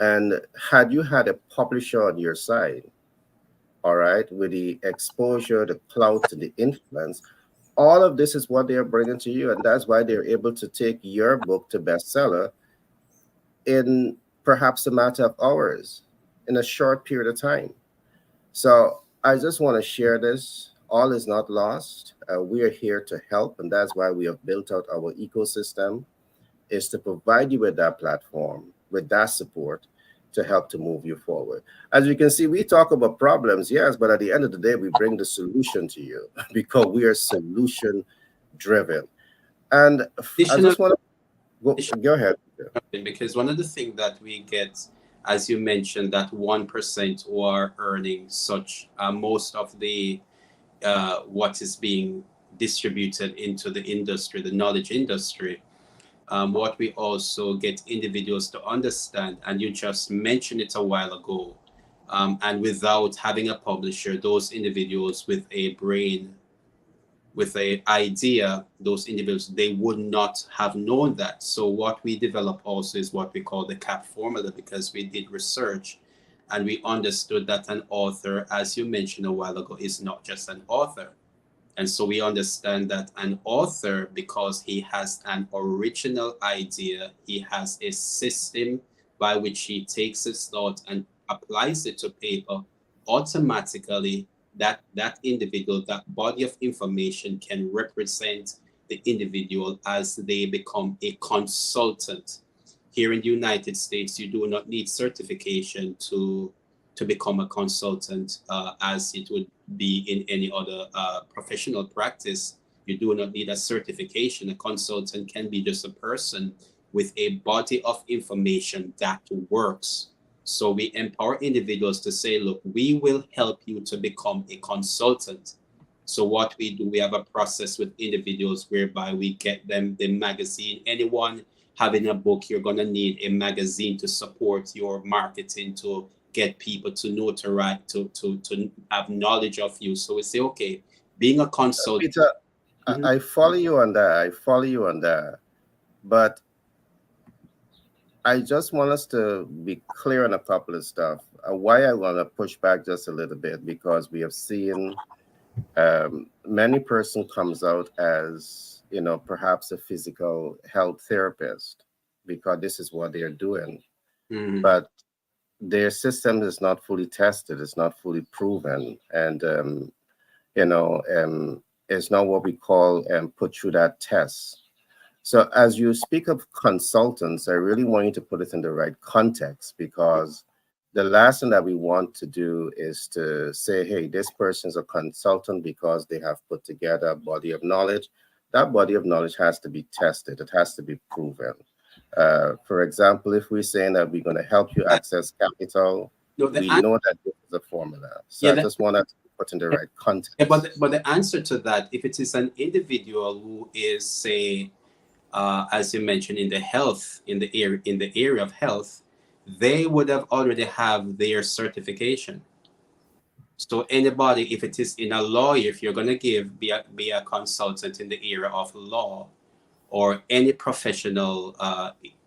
[SPEAKER 1] And had you had a publisher on your side, all right, with the exposure, the clout, and the influence, all of this is what they are bringing to you. And that's why they're able to take your book to bestseller in perhaps a matter of hours, in a short period of time. So I just want to share this. All is not lost. We are here to help, and that's why we have built out our ecosystem, is to provide you with that platform, with that support, to help to move you forward. As you can see, we talk about problems, yes, but at the end of the day, we bring the solution to you, because we are solution driven. And I just want to go ahead.
[SPEAKER 5] Because one of the things that we get, as you mentioned, that 1% who are earning such most of the what is being distributed into the industry, the knowledge industry. What we also get individuals to understand, and you just mentioned it a while ago, and without having a publisher, those individuals with a brain, with an idea, those individuals, they would not have known that. So what we develop also is what we call the CAP formula, because we did research and we understood that an author, as you mentioned a while ago, is not just an author. And so we understand that an author, because he has an original idea, he has a system by which he takes his thought and applies it to paper, automatically that individual, that body of information can represent the individual as they become a consultant. Here in the United States, you do not need certification to become a consultant, as it would be in any other professional practice. You do not need a certification. A consultant can be just a person with a body of information that works. So we empower individuals to say, look, we will help you to become a consultant. So what we do, we have a process with individuals whereby we get them the magazine. Anyone having a book, you're going to need a magazine to support your marketing, to get people to know to write, to have knowledge of you. So we say, okay, being a consultant.
[SPEAKER 1] Peter,
[SPEAKER 5] Mhm.
[SPEAKER 1] I follow you on that. I follow you on that. But I just want us to be clear on a couple of stuff. Why I want to push back just a little bit, because we have seen many person comes out as, perhaps a physical health therapist, because this is what they're doing.
[SPEAKER 5] Mhm.
[SPEAKER 1] But their system is not fully tested. It's not fully proven. And, it's not what we call put through that test. So as you speak of consultants, I really want you to put it in the right context, because the last thing that we want to do is to say, hey, this person's a consultant because they have put together a body of knowledge. That body of knowledge has to be tested. It has to be proven. For example, if we're saying that we're going to help you access capital,
[SPEAKER 5] No,
[SPEAKER 1] we know that this is a formula. So
[SPEAKER 5] yeah,
[SPEAKER 1] I just want that to be put in the right context.
[SPEAKER 5] yeah, but the answer to that, if it is an individual who is, say, as you mentioned, in the health, in the area of health, they would have already have their certification. So anybody, if it is in a lawyer, if you're going to be a consultant in the area of law or any professional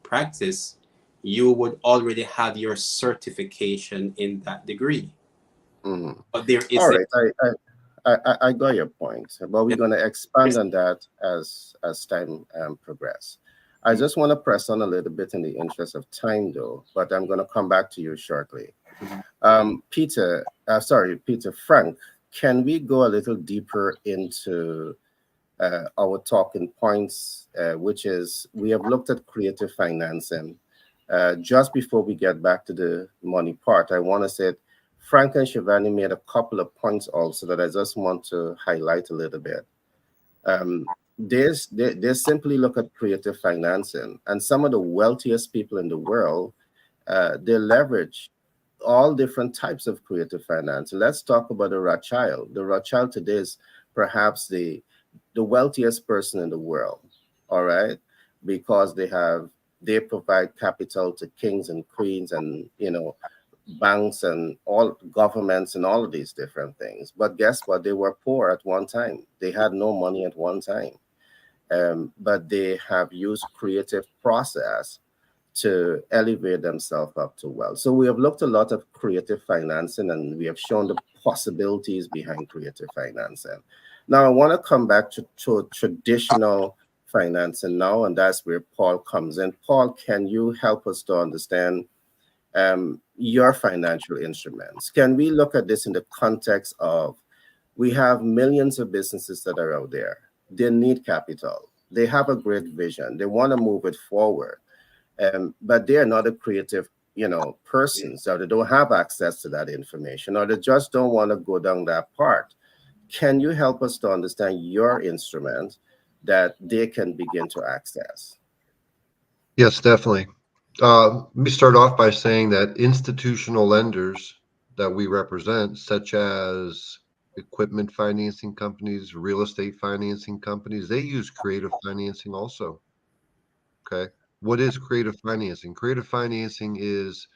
[SPEAKER 5] practice, you would already have your certification in that degree.
[SPEAKER 1] Mhm.
[SPEAKER 5] But there
[SPEAKER 1] All
[SPEAKER 5] is a,
[SPEAKER 1] right, I got your point, but we're going to expand on that as time progress. I just want to press on a little bit in the interest of time, though, but I'm going to come back to you shortly. Peter, Frank, can we go a little deeper into our talking points, which is we have looked at creative financing. Just before we get back to the money part, I want to say Frank and Shivani made a couple of points also that I just want to highlight a little bit. They simply look at creative financing, and some of the wealthiest people in the world, they leverage all different types of creative finance. Let's talk about the Rothschild. The Rothschild today is perhaps the wealthiest person in the world. All right, because they provide capital to kings and queens and banks and all governments and all of these different things. But guess what? They were poor at one time. They had no money at one time. But they have used creative process to elevate themselves up to wealth. So we have looked a lot at creative financing, and we have shown the possibilities behind creative financing. Now I want to come back to traditional financing now, and that's where Paul comes in. Paul, can you help us to understand your financial instruments? Can we look at this in the context of we have millions of businesses that are out there. They need capital. They have a great vision. They want to move it forward. But they are not a creative, persons, so they don't have access to that information, or they just don't want to go down that part. Can you help us to understand your instrument that they can begin to access?
[SPEAKER 3] Yes, definitely. Let me start off by saying that institutional lenders that we represent, such as equipment financing companies, real estate financing companies, they use creative financing also. Okay. What is creative financing? Creative financing is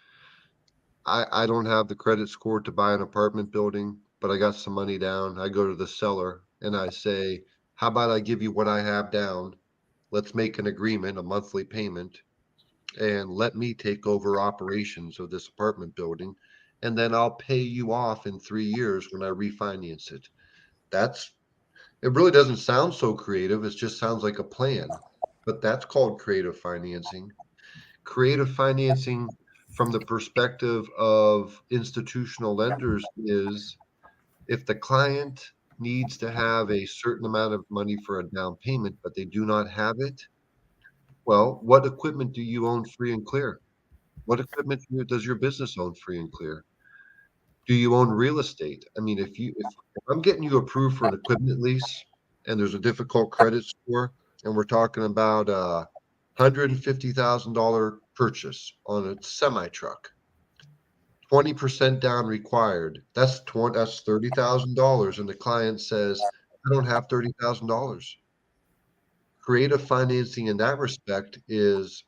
[SPEAKER 3] I don't have the credit score to buy an apartment building, but I got some money down. I go to the seller and I say, how about I give you what I have down? Let's make an agreement, a monthly payment, and let me take over operations of this apartment building. And then I'll pay you off in 3 years when I refinance it. It really doesn't sound so creative. It just sounds like a plan, but that's called creative financing. Creative financing from the perspective of institutional lenders is if the client needs to have a certain amount of money for a down payment, but they do not have it, well, what equipment do you own free and clear? What equipment does your business own free and clear? Do you own real estate? I mean, if I'm getting you approved for an equipment lease and there's a difficult credit score, and we're talking about a $150,000 purchase on a semi truck, 20% down required. That's $30,000, and the client says, "I don't have $30,000." Creative financing in that respect is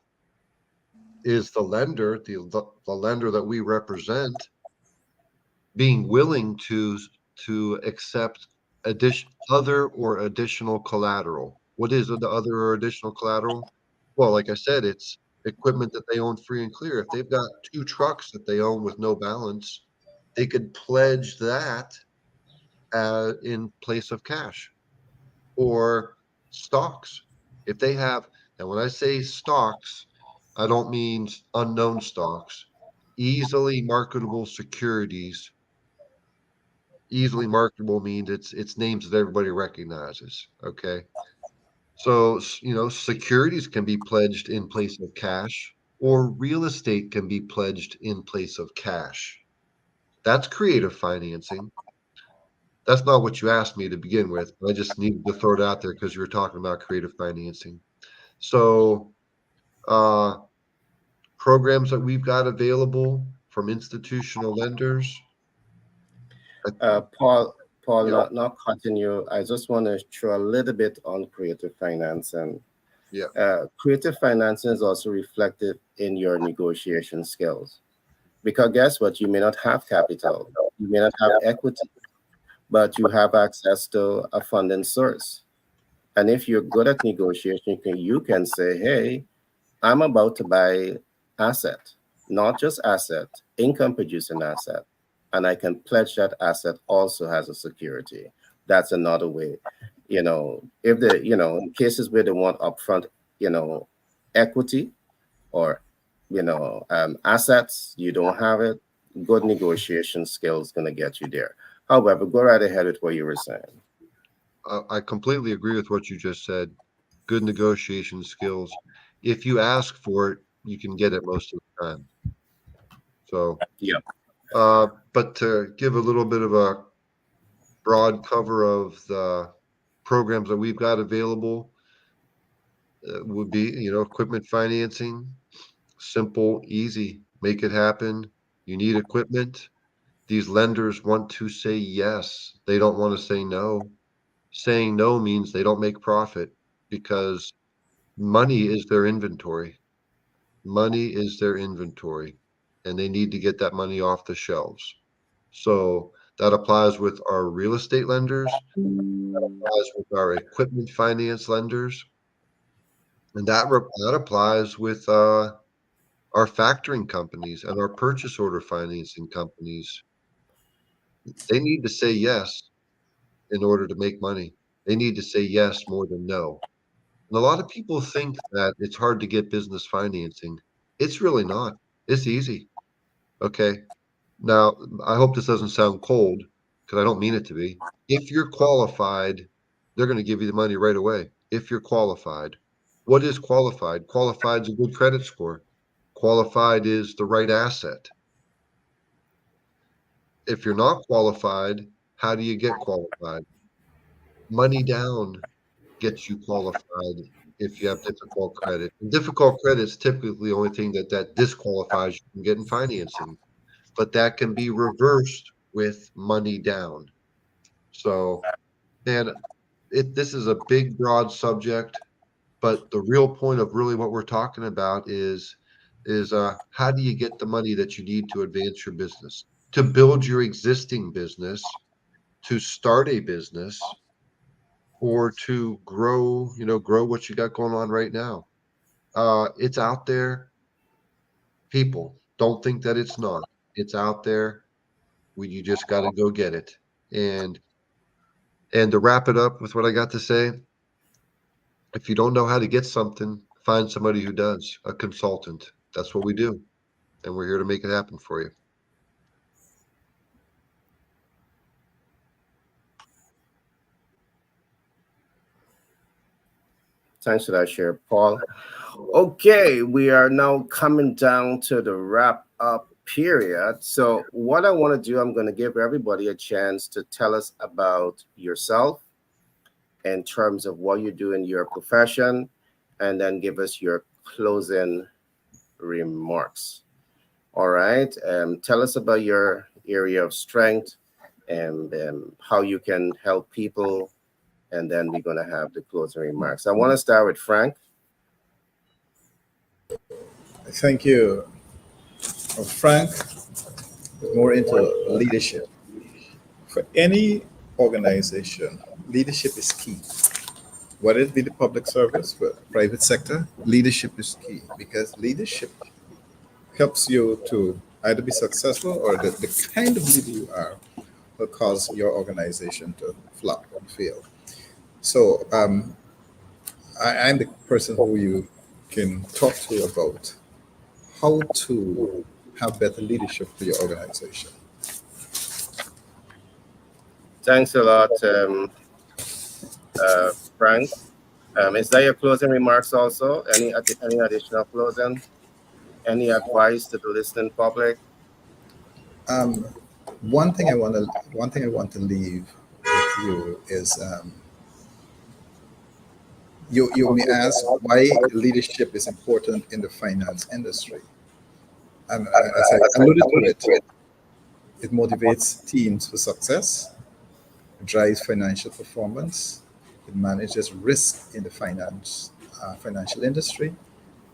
[SPEAKER 3] the lender, the lender that we represent, being willing to accept additional collateral. What is the other or additional collateral? Well, like I said, it's equipment that they own free and clear. If they've got 2 trucks that they own with no balance, they could pledge that in place of cash, or stocks. If they have, and when I say stocks, I don't mean unknown stocks, easily marketable securities. Easily marketable means it's names that everybody recognizes. Okay. So, securities can be pledged in place of cash, or real estate can be pledged in place of cash. That's creative financing. That's not what you asked me to begin with, but I just needed to throw it out there because you were talking about creative financing. So, uh, programs that we've got available from institutional lenders.
[SPEAKER 1] Paul,
[SPEAKER 3] Yeah.
[SPEAKER 1] not cutting you. I just want to throw a little bit on creative finance, and
[SPEAKER 3] Yeah.
[SPEAKER 1] creative financing is also reflected in your negotiation skills. Because guess what? You may not have capital, you may not have equity, but you have access to a funding source. And if you're good at negotiation, you can say, hey, I'm about to buy asset, not just asset, income producing asset. And I can pledge that asset also has a security. That's another way. If in cases where they want upfront, equity or, assets, you don't have it, good negotiation skills going to get you there. However, go right ahead with what you were saying.
[SPEAKER 3] I completely agree with what you just said. Good negotiation skills. If you ask for it, you can get it most of the time. So,
[SPEAKER 1] Yeah.
[SPEAKER 3] but to give a little bit of a broad cover of the programs that we've got available, would be, equipment financing, simple, easy, make it happen. You need equipment. These lenders want to say yes. They don't want to say no. Saying no means they don't make profit, because money is their inventory. Money is their inventory, and they need to get that money off the shelves. So that applies with our real estate lenders, applies with our equipment finance lenders, and that applies with our factoring companies and our purchase order financing companies. They need to say yes in order to make money. They need to say yes more than no. And a lot of people think that it's hard to get business financing. It's really not. It's easy. Okay. Now, I hope this doesn't sound cold, because I don't mean it to be. If you're qualified, they're going to give you the money right away. If you're qualified. What is qualified? Qualified is a good credit score. Qualified is the right asset. If you're not qualified, how do you get qualified? Money down gets you qualified if you have difficult credit. And difficult credit is typically the only thing that disqualifies you from getting financing, but that can be reversed with money down. So, man, this is a big, broad subject, but the real point of really what we're talking about is how do you get the money that you need to advance your business, to build your existing business, to start a business, or to grow what you got going on right now. It's out there. People, don't think that it's not. It's out there. You just got to go get it. And to wrap it up with what I got to say, if you don't know how to get something, find somebody who does, a consultant. That's what we do. And we're here to make it happen for you.
[SPEAKER 1] Thanks for that share, Paul. Okay, we are now coming down to the wrap up period. So, what I want to do, I'm going to give everybody a chance to tell us about yourself in terms of what you do in your profession, and then give us your closing remarks. All right. Tell us about your area of strength and how you can help people. And then we're going to have the closing remarks. I want to start with Frank.
[SPEAKER 4] Thank you. Frank is more into leadership. For any organization, leadership is key. Whether it be the public service, or private sector, leadership is key because leadership helps you to either be successful or the kind of leader you are will cause your organization to flop and fail. So I'm the person who you can talk to about how to have better leadership for your organization.
[SPEAKER 1] Thanks a lot, Frank. Is that your closing remarks also? Any additional closing? Any advice to the listening public?
[SPEAKER 4] Um, one thing I want to leave with you is you may ask why leadership is important in the finance industry. And as I alluded to it, it motivates teams for success, it drives financial performance, it manages risk in the financial industry,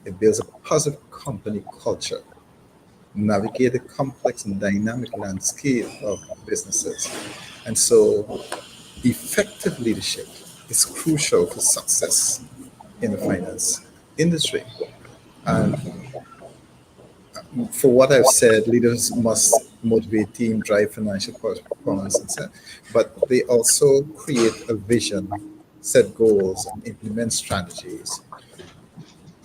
[SPEAKER 4] it builds a positive company culture, navigate the complex and dynamic landscape of businesses. And so effective leadership is crucial for success in the finance industry. And for what I've said, leaders must motivate team, drive financial performance, and so, but they also create a vision, set goals, and implement strategies.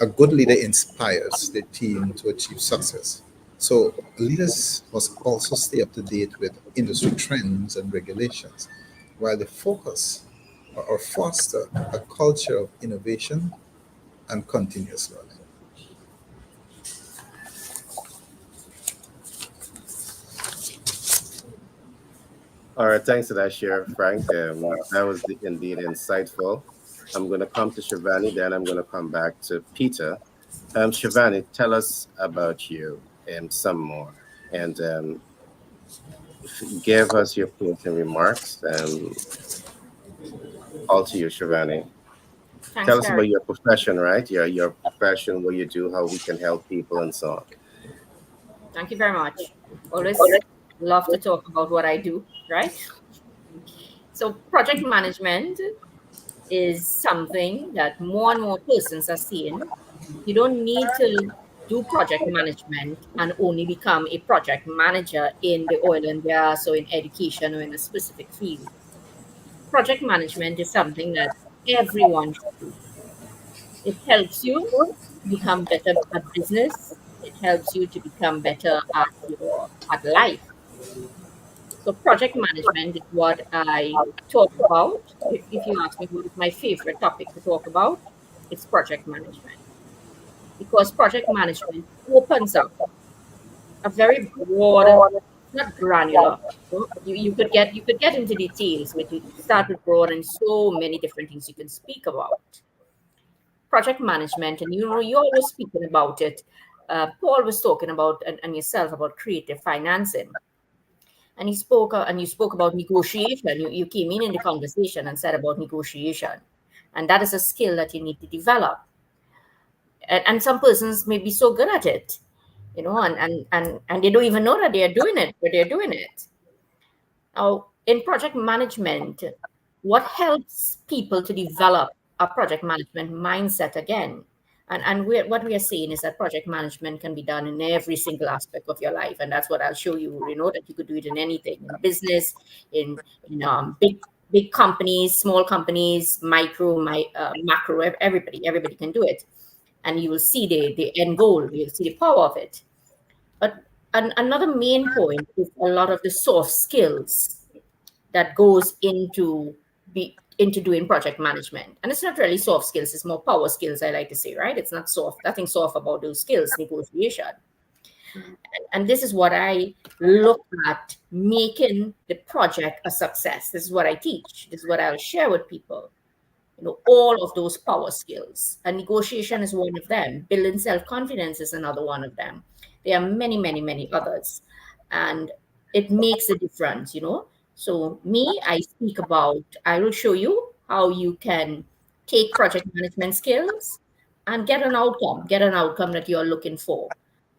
[SPEAKER 4] A good leader inspires the team to achieve success. So leaders must also stay up to date with industry trends and regulations, while they focus or foster a culture of innovation and continuous learning.
[SPEAKER 1] All right, thanks for that share, Frank. That was indeed insightful. I'm going to come to Shivani, then I'm going to come back to Peter. Shivani, tell us about you and some more, and give us your closing remarks. All to you, Shivani.
[SPEAKER 2] Thanks,
[SPEAKER 1] Tell us about
[SPEAKER 2] Gary.
[SPEAKER 1] your profession, right? Your profession, what you do, how we can help people, and so on.
[SPEAKER 2] Thank you very much. Always love to talk about what I do, right? So, project management is something that more and more persons are seeing. You don't need to do project management and only become a project manager in the oil and gas or in education or in a specific field. Project management is something that everyone should do. It helps you become better at business. It helps you to become better at your at life. So project management is what I talk about. If you ask me what is my favorite topic to talk about, it's project management. Because project management opens up a very broad, not granular. You could get into details, but you start with broad and so many different things you can speak about. Project management, and you're always speaking about it. Paul was talking about and yourself about creative financing, and you spoke about negotiation. You came in the conversation and said about negotiation, and that is a skill that you need to develop. And some persons may be so good at it, and they don't even know that they're doing it, but they're doing it. Now, in project management, what helps people to develop a project management mindset again? What we are saying is that project management can be done in every single aspect of your life, and that's what I'll show you. That you could do it in anything, in business, in big companies, small companies, macro. Everybody can do it, and you will see the end goal. You'll see the power of it. But another main point is a lot of the soft skills that goes into doing project management. And it's not really soft skills, it's more power skills, I like to say, right? It's not soft, nothing soft about those skills, negotiation. And this is what I look at making the project a success. This is what I teach. This is what I'll share with people. All of those power skills. And negotiation is one of them. Building self-confidence is another one of them. There are many, many, many others. And it makes a difference, you know. So me, I will show you how you can take project management skills and get an outcome that you're looking for.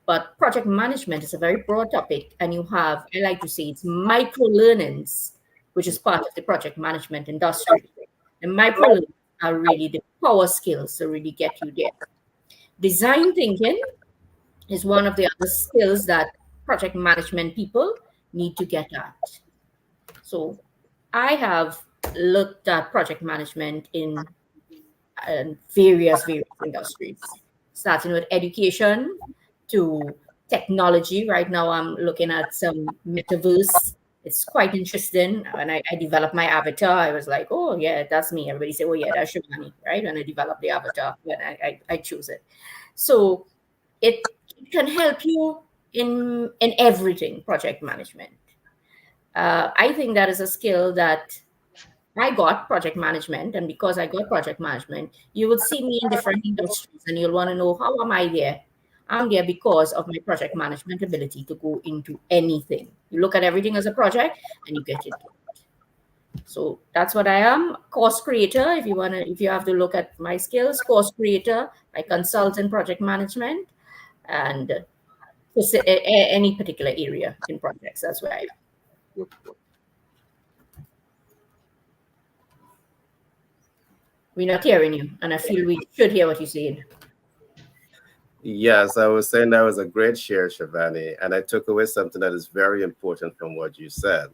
[SPEAKER 2] But project management is a very broad topic, and you have, I like to say, it's micro learnings, which is part of the project management industry. And micro learnings are really the power skills to really get you there. Design thinking is one of the other skills that project management people need to get at. So I have looked at project management in various industries, starting with education to technology. Right now, I'm looking at some metaverse. It's quite interesting. When I developed my avatar, I was like, oh, yeah, that's me. Everybody say, oh, yeah, that's Shivani, right? When I developed the avatar, when I choose it. So it can help you in everything, project management. I think that is a skill that I got project management, and because I got project management, you will see me in different industries, and you'll want to know how am I there. I'm there because of my project management ability to go into anything. You look at everything as a project, and you get into it. So that's what I am. Course creator. If you have to look at my skills, course creator. I consult in project management, and any particular area in projects. That's where I am. We're not hearing you, and I feel we should hear what you're saying.
[SPEAKER 1] Yes, I was saying that was a great share, Shivani, and I took away something that is very important from what you said.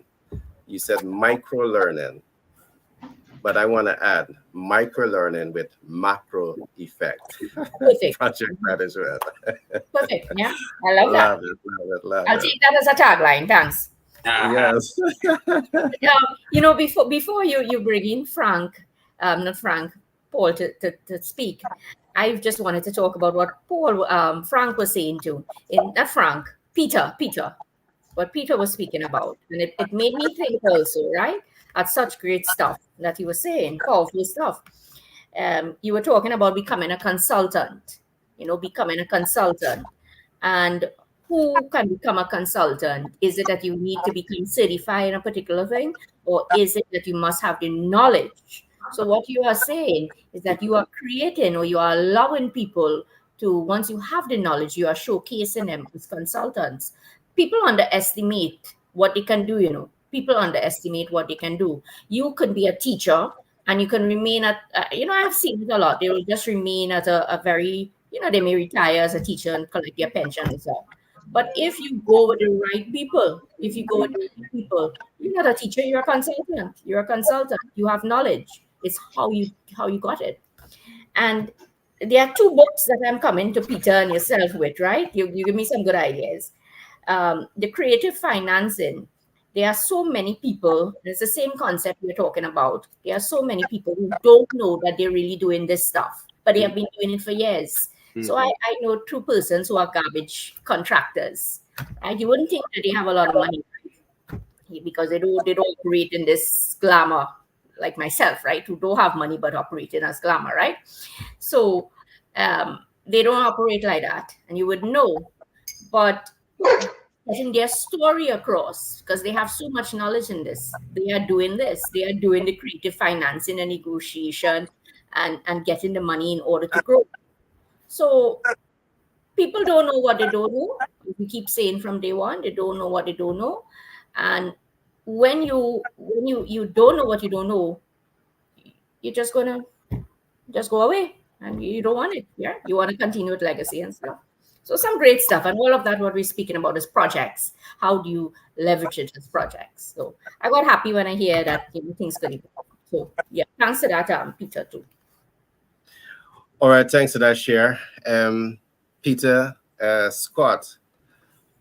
[SPEAKER 1] You said micro learning, but I want to add micro learning with macro effect.
[SPEAKER 2] Perfect.
[SPEAKER 1] Project management.
[SPEAKER 2] Perfect. Yeah, I love that.
[SPEAKER 1] Love
[SPEAKER 2] I'll
[SPEAKER 1] it.
[SPEAKER 2] take that as a tagline. Thanks.
[SPEAKER 1] Yes.
[SPEAKER 2] You know, before you bring in Frank, not Frank, Paul to speak, I just wanted to talk about what Frank was saying too. Not Frank, Peter, what Peter was speaking about, and it made me think also, right? At such great stuff that he was saying, powerful stuff. You were talking about becoming a consultant. You know, becoming a consultant, and who can become a consultant? Is it that you need to become certified in a particular thing, or is it that you must have the knowledge? So what you are saying is that you are creating, or you are allowing people to, once you have the knowledge, you are showcasing them as consultants. People underestimate what they can do, you know. People underestimate what they can do. You could be a teacher and you can remain at, I've seen it a lot. They will just remain at a very, they may retire as a teacher and collect their pension and so on. But if you go with the right people, you're not a teacher, you're a consultant. You're a consultant. You have knowledge. It's how you got it. And there are two books that I'm coming to Peter and yourself with, right? You give me some good ideas. The creative financing. There are so many people, it's the same concept we're talking about. There are so many people who don't know that they're really doing this stuff, but they have been doing it for years. So I know two persons who are garbage contractors. And you wouldn't think that they have a lot of money, right? Because they don't operate in this glamour like myself, right? Who don't have money but operate in as glamour, right? So they don't operate like that, and you would know. But getting their story across, because they have so much knowledge in this. They are doing this. They are doing the creative financing and negotiation and getting the money in order to grow. So people don't know what they don't know. We keep saying from day one, they don't know what they don't know. And when you don't know what you don't know, you're just gonna just go away, and you don't want it. Yeah, you want to continue with legacy and stuff. So some great stuff, and all of that. What we're speaking about is projects. How do you leverage it as projects? So I got happy when I hear that things could evolve. So yeah, thanks to that, Peter too.
[SPEAKER 1] All right, thanks for that share. Peter, Scott,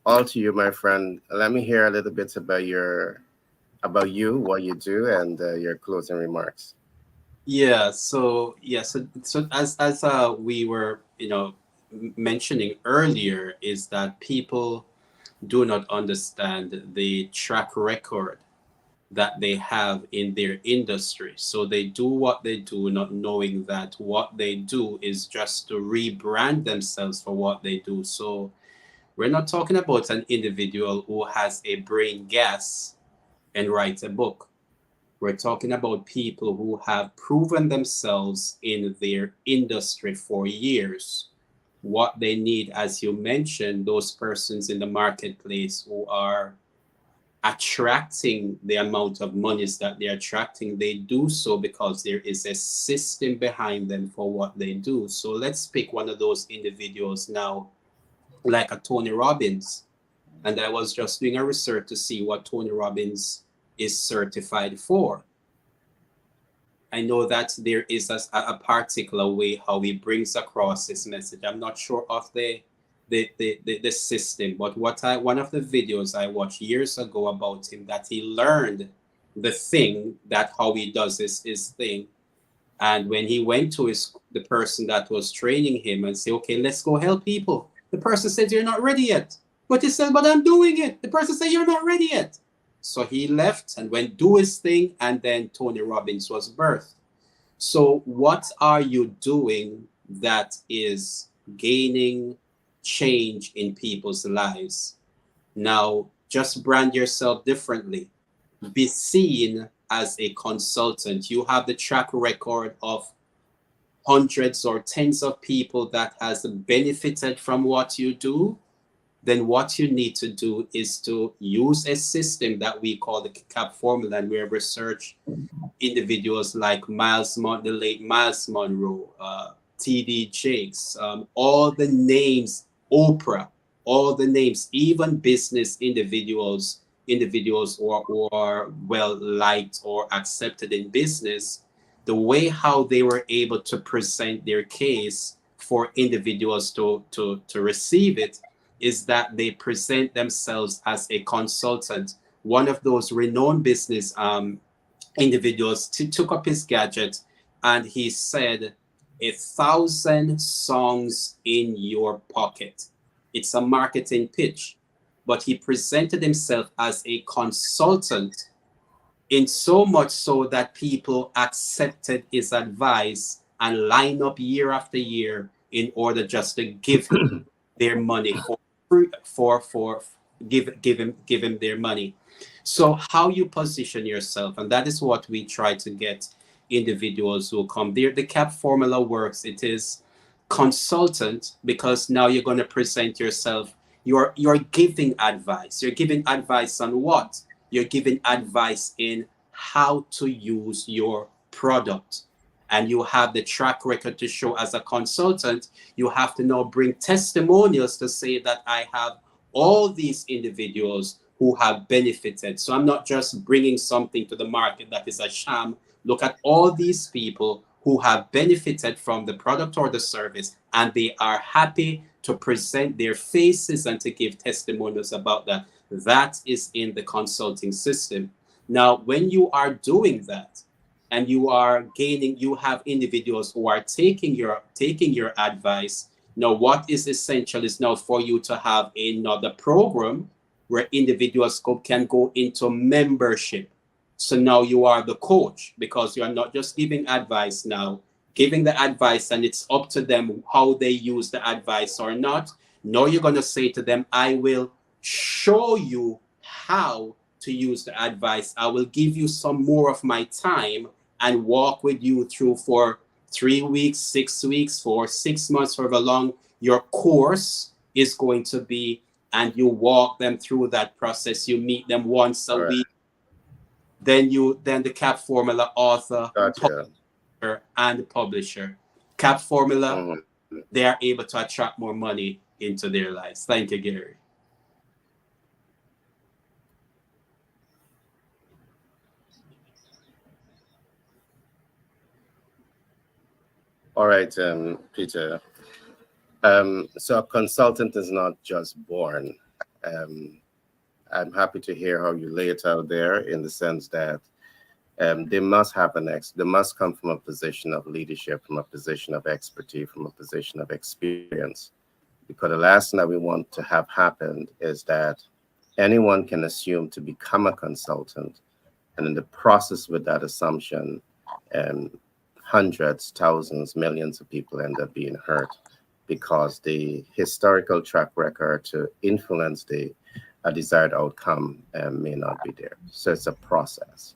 [SPEAKER 1] all to you, my friend. Let me hear a little bit about you, what you do, and your closing remarks.
[SPEAKER 5] So as we were mentioning earlier, is that people do not understand the track record that they have in their industry. So they do what they do, not knowing that what they do is just to rebrand themselves for what they do. So We're not talking about an individual who has a brain gas and writes a book. We're talking about people who have proven themselves in their industry for years. What they need, as you mentioned, those persons in the marketplace who are attracting the amount of monies that they're attracting, they do so because there is a system behind them for what they do. So let's pick one of those individuals now, like a Tony Robbins. And I was just doing a research to see what Tony Robbins is certified for. I know that there is a particular way how he brings across his message. I'm not sure of the system, but one of the videos I watched years ago about him, that he learned the thing that how he does his thing. And when he went to the person that was training him and say, okay, let's go help people. The person said, you're not ready yet. But he said, but I'm doing it. The person said, you're not ready yet. So he left and went do his thing, and then Tony Robbins was birthed. So what are you doing that is gaining change in people's lives? Now, just brand yourself differently. Be seen as a consultant. You have the track record of hundreds or tens of people that has benefited from what you do. Then what you need to do is to use a system that we call the CAP formula, and we research individuals like the late Miles Monroe, T.D. Jakes, all the names, Oprah, all the names, even business individuals who are well liked or accepted in business, the way how they were able to present their case for individuals to receive it is that they present themselves as a consultant. One of those renowned business individuals took up his gadget and he said, 1,000 songs in your pocket. It's a marketing pitch, but he presented himself as a consultant, in so much so that people accepted his advice and line up year after year in order just to give him their money give him their money. So how you position yourself, and that is what we try to get individuals who come there. The CAP formula works. It is consultant, because now you're going to present yourself. You're giving advice. You're giving advice on what? You're giving advice in how to use your product. And you have the track record to show as a consultant. You have to now bring testimonials to say that I have all these individuals who have benefited. So I'm not just bringing something to the market that is a sham. Look at all these people who have benefited from the product or the service, and they are happy to present their faces and to give testimonials about that. That is in the consulting system. Now, when you are doing that, and you are gaining, you have individuals who are taking your advice. Now, what is essential is now for you to have another program where individuals can go into membership. So now you are the coach, because you are not just giving advice now, giving the advice, and it's up to them how they use the advice or not. Now you're going to say to them, I will show you how to use the advice. I will give you some more of my time and walk with you through for 3 weeks, 6 weeks, for 6 months, however long your course is going to be, and you walk them through that process. You meet them once a week. Then the CAP formula author, publisher, and publisher. CAP formula, they are able to attract more money into their lives. Thank you, Gary.
[SPEAKER 1] All right, Peter. So a consultant is not just born. I'm happy to hear how you lay it out there, in the sense that they must have they must come from a position of leadership, from a position of expertise, from a position of experience. Because the last thing that we want to have happen is that anyone can assume to become a consultant, and in the process with that assumption, hundreds, thousands, millions of people end up being hurt because the historical track record to influence the desired outcome may not be there. So it's a process.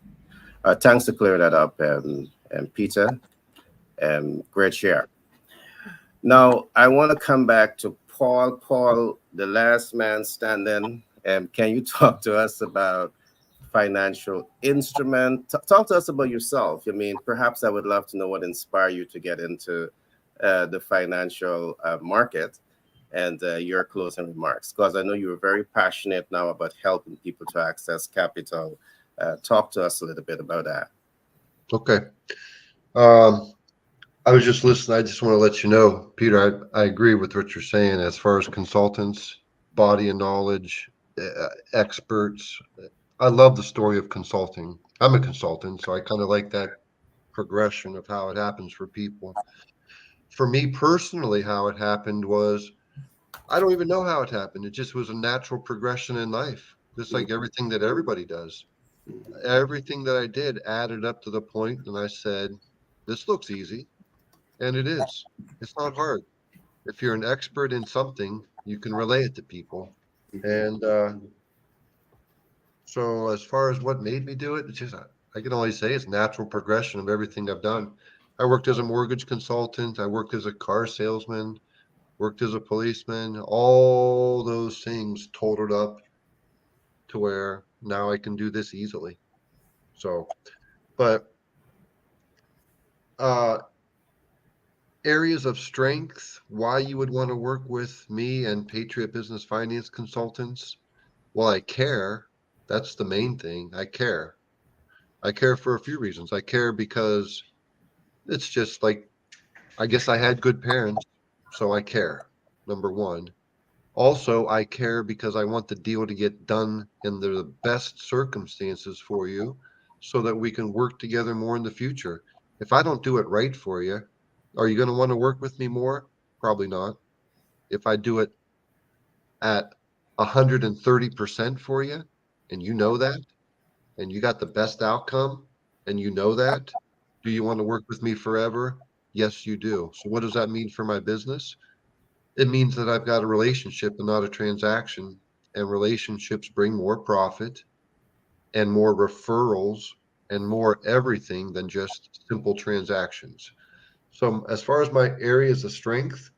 [SPEAKER 1] Thanks to clear that up, Peter. Great share. Now, I want to come back to Paul. Paul, the last man standing. Can you talk to us about financial instrument? Talk to us about yourself. I mean, perhaps I would love to know what inspired you to get into the financial market, and your closing remarks, because I know you're very passionate now about helping people to access capital. Talk to us a little bit about that.
[SPEAKER 3] Okay. I was just listening. I just want to let you know, Peter, I agree with what you're saying as far as consultants, body of knowledge, experts. I love the story of consulting. I'm a consultant, so I kind of like that progression of how it happens for people. For me personally, how it happened was, I don't even know how it happened. It just was a natural progression in life, just like everything that everybody does. Everything that I did added up to the point, and I said, this looks easy. And it is. It's not hard. If you're an expert in something, you can relay it to people. And so as far as what made me do it, it's just, I can only say it's natural progression of everything I've done. I worked as a mortgage consultant. I worked as a car salesman, worked as a policeman. All those things totaled up to where now I can do this easily. So, but areas of strength, why you would want to work with me and Patriot Business Finance Consultants. Well, I care. That's the main thing. I care. I care for a few reasons. I care because it's just like, I guess I had good parents, so I care, number one. Also, I care because I want the deal to get done in the best circumstances for you so that we can work together more in the future. If I don't do it right for you, are you going to want to work with me more? Probably not. If I do it at 130% for you, and you know that, and you got the best outcome, and you know that, do you want to work with me forever? Yes, you do. So what does that mean for my business? It means that I've got a relationship and not a transaction, and relationships bring more profit and more referrals and more everything than just simple transactions. So as far as my areas of strength,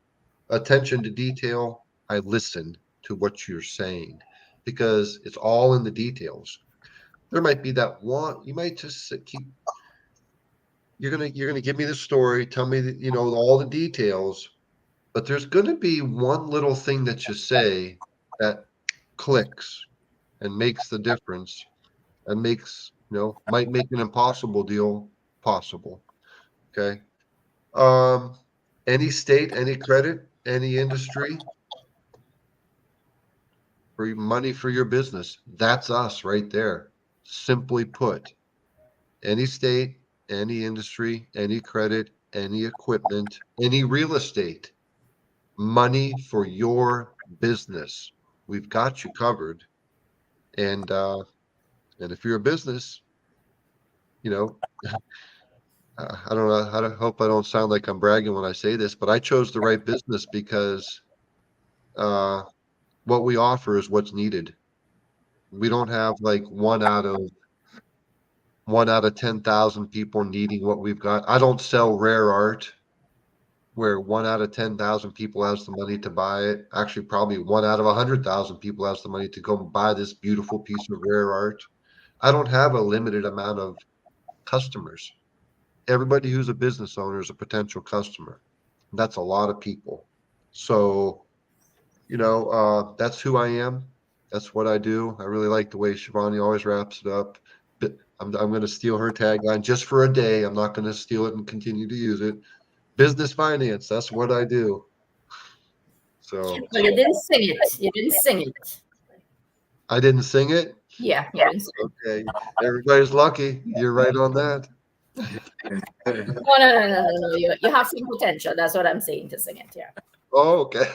[SPEAKER 3] attention to detail, I listen to what you're saying because it's all in the details. There might be that one, you might just keep, you're gonna give me the story, tell me that, all the details, but there's gonna be one little thing that you say that clicks and makes the difference and makes, might make an impossible deal possible. Okay. Any state, any credit, any industry, for money for your business. That's us right there. Simply put, any state, any industry, any credit, any equipment, any real estate, money for your business. We've got you covered. And if you're a business, I don't know how to hope I don't sound like I'm bragging when I say this, but I chose the right business because what we offer is what's needed. We don't have like one out of 10,000 people needing what we've got. I don't sell rare art where 1 out of 10,000 people has the money to buy it. Actually, probably 1 out of 100,000 people has the money to go buy this beautiful piece of rare art. I don't have a limited amount of customers. Everybody who's a business owner is a potential customer. That's a lot of people. So, that's who I am. That's what I do. I really like the way Shivani always wraps it up. But I'm going to steal her tagline just for a day. I'm not going to steal it and continue to use it. Business finance. That's what I do. So.
[SPEAKER 2] Well, you didn't sing it. You didn't sing it.
[SPEAKER 3] I didn't sing it?
[SPEAKER 2] Yeah.
[SPEAKER 3] Okay. Everybody's lucky. You're right on that.
[SPEAKER 2] No. You have some potential. That's what I'm saying to sing it. Yeah.
[SPEAKER 3] Oh, okay.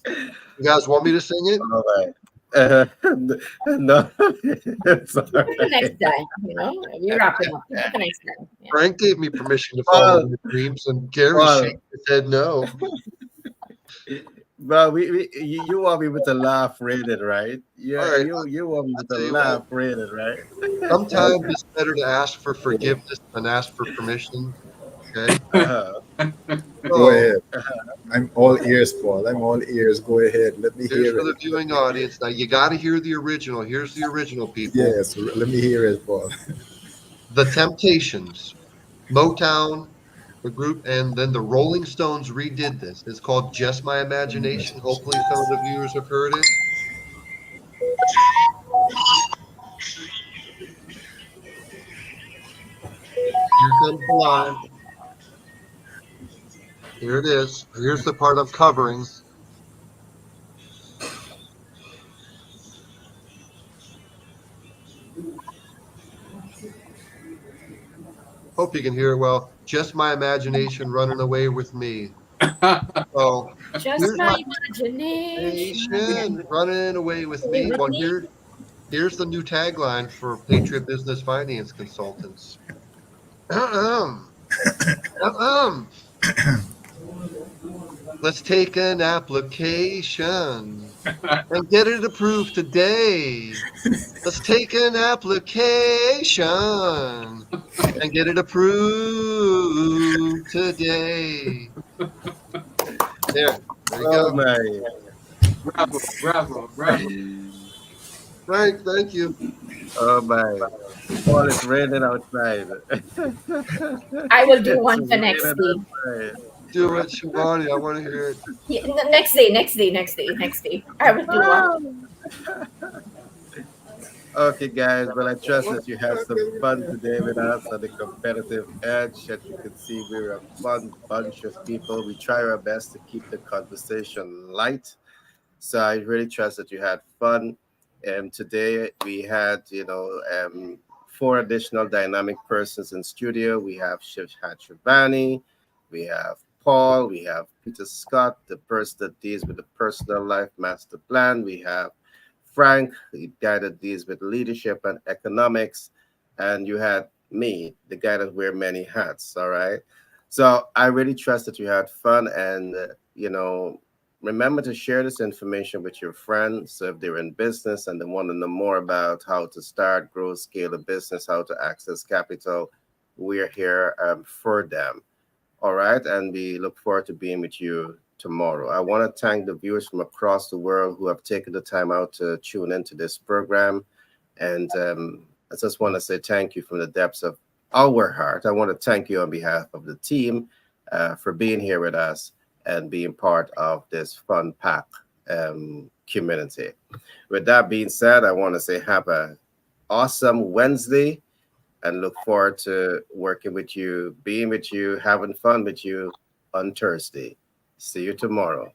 [SPEAKER 3] You guys want me to sing it?
[SPEAKER 1] All right. No, it's all
[SPEAKER 2] For the next
[SPEAKER 1] right.
[SPEAKER 2] time, we wrap it up. For the next time. Yeah.
[SPEAKER 3] Frank gave me permission to follow
[SPEAKER 1] Paul,
[SPEAKER 3] my dreams, and Gary
[SPEAKER 1] Paul,
[SPEAKER 3] shaking his head no.
[SPEAKER 1] bro, you want me with the laugh rated, right?
[SPEAKER 3] All
[SPEAKER 1] Yeah,
[SPEAKER 3] right,
[SPEAKER 1] you want me
[SPEAKER 3] I'll
[SPEAKER 1] with the
[SPEAKER 3] tell you what.
[SPEAKER 1] laugh rated, right?
[SPEAKER 3] Sometimes it's better to ask for forgiveness than ask for permission. Okay.
[SPEAKER 1] Uh-huh.
[SPEAKER 4] Go
[SPEAKER 3] So
[SPEAKER 4] ahead. I'm all ears, Paul. I'm all ears. Go ahead. Let me
[SPEAKER 3] here's
[SPEAKER 4] hear
[SPEAKER 3] for
[SPEAKER 4] it.
[SPEAKER 3] the viewing audience. Now you got to hear the original. Here's the original, people.
[SPEAKER 4] Yes, let me hear it, Paul.
[SPEAKER 3] The Temptations, Motown, the group, and then the Rolling Stones redid this. It's called Just My Imagination. Hopefully, some of the viewers have heard it. Here comes the line. Here it is. Here's the part I'm covering. Hope you can hear it well. Just my imagination running away with me. So
[SPEAKER 2] Just
[SPEAKER 3] here's
[SPEAKER 2] my
[SPEAKER 3] my
[SPEAKER 2] imagination.
[SPEAKER 3] imagination running away with
[SPEAKER 2] Stay
[SPEAKER 3] me.
[SPEAKER 2] with
[SPEAKER 3] Well,
[SPEAKER 2] me.
[SPEAKER 3] here's the new tagline for Patriot Business Finance Consultants. Ahem. Ahem. Let's take an application and get it approved today. Let's take an application and get it approved today. There you
[SPEAKER 1] Oh
[SPEAKER 3] go.
[SPEAKER 1] my,
[SPEAKER 5] Bravo, bravo, bravo.
[SPEAKER 3] Frank, thank you.
[SPEAKER 1] oh my. Paul, it's raining outside.
[SPEAKER 2] I will do
[SPEAKER 1] It's
[SPEAKER 2] one for next
[SPEAKER 1] raining
[SPEAKER 2] day.
[SPEAKER 1] outside.
[SPEAKER 3] Do it, Shivani. I want to hear it.
[SPEAKER 2] Yeah, next day, next day, next day, next day. I will do one.
[SPEAKER 1] Okay, guys. Well, I trust that you had some fun today with us on the competitive edge. As you can see, we're a fun bunch of people. We try our best to keep the conversation light. So I really trust that you had fun. And today we had, four additional dynamic persons in studio. We have Shivhat Shivani, we have Paul, we have Peter Scott, the person that deals with the personal life master plan. We have Frank, the guy that deals with leadership and economics. And you had me, the guy that wear many hats. All right. So I really trust that you had fun and, remember to share this information with your friends. So if they're in business and they want to know more about how to start, grow, scale a business, how to access capital, we're here for them. All right. And we look forward to being with you tomorrow. I want to thank the viewers from across the world who have taken the time out to tune into this program. And I just want to say thank you from the depths of our heart. I want to thank you on behalf of the team for being here with us and being part of this fun pack community. With that being said, I want to say have a awesome Wednesday and look forward to working with you, being with you, having fun with you on Thursday. See you tomorrow.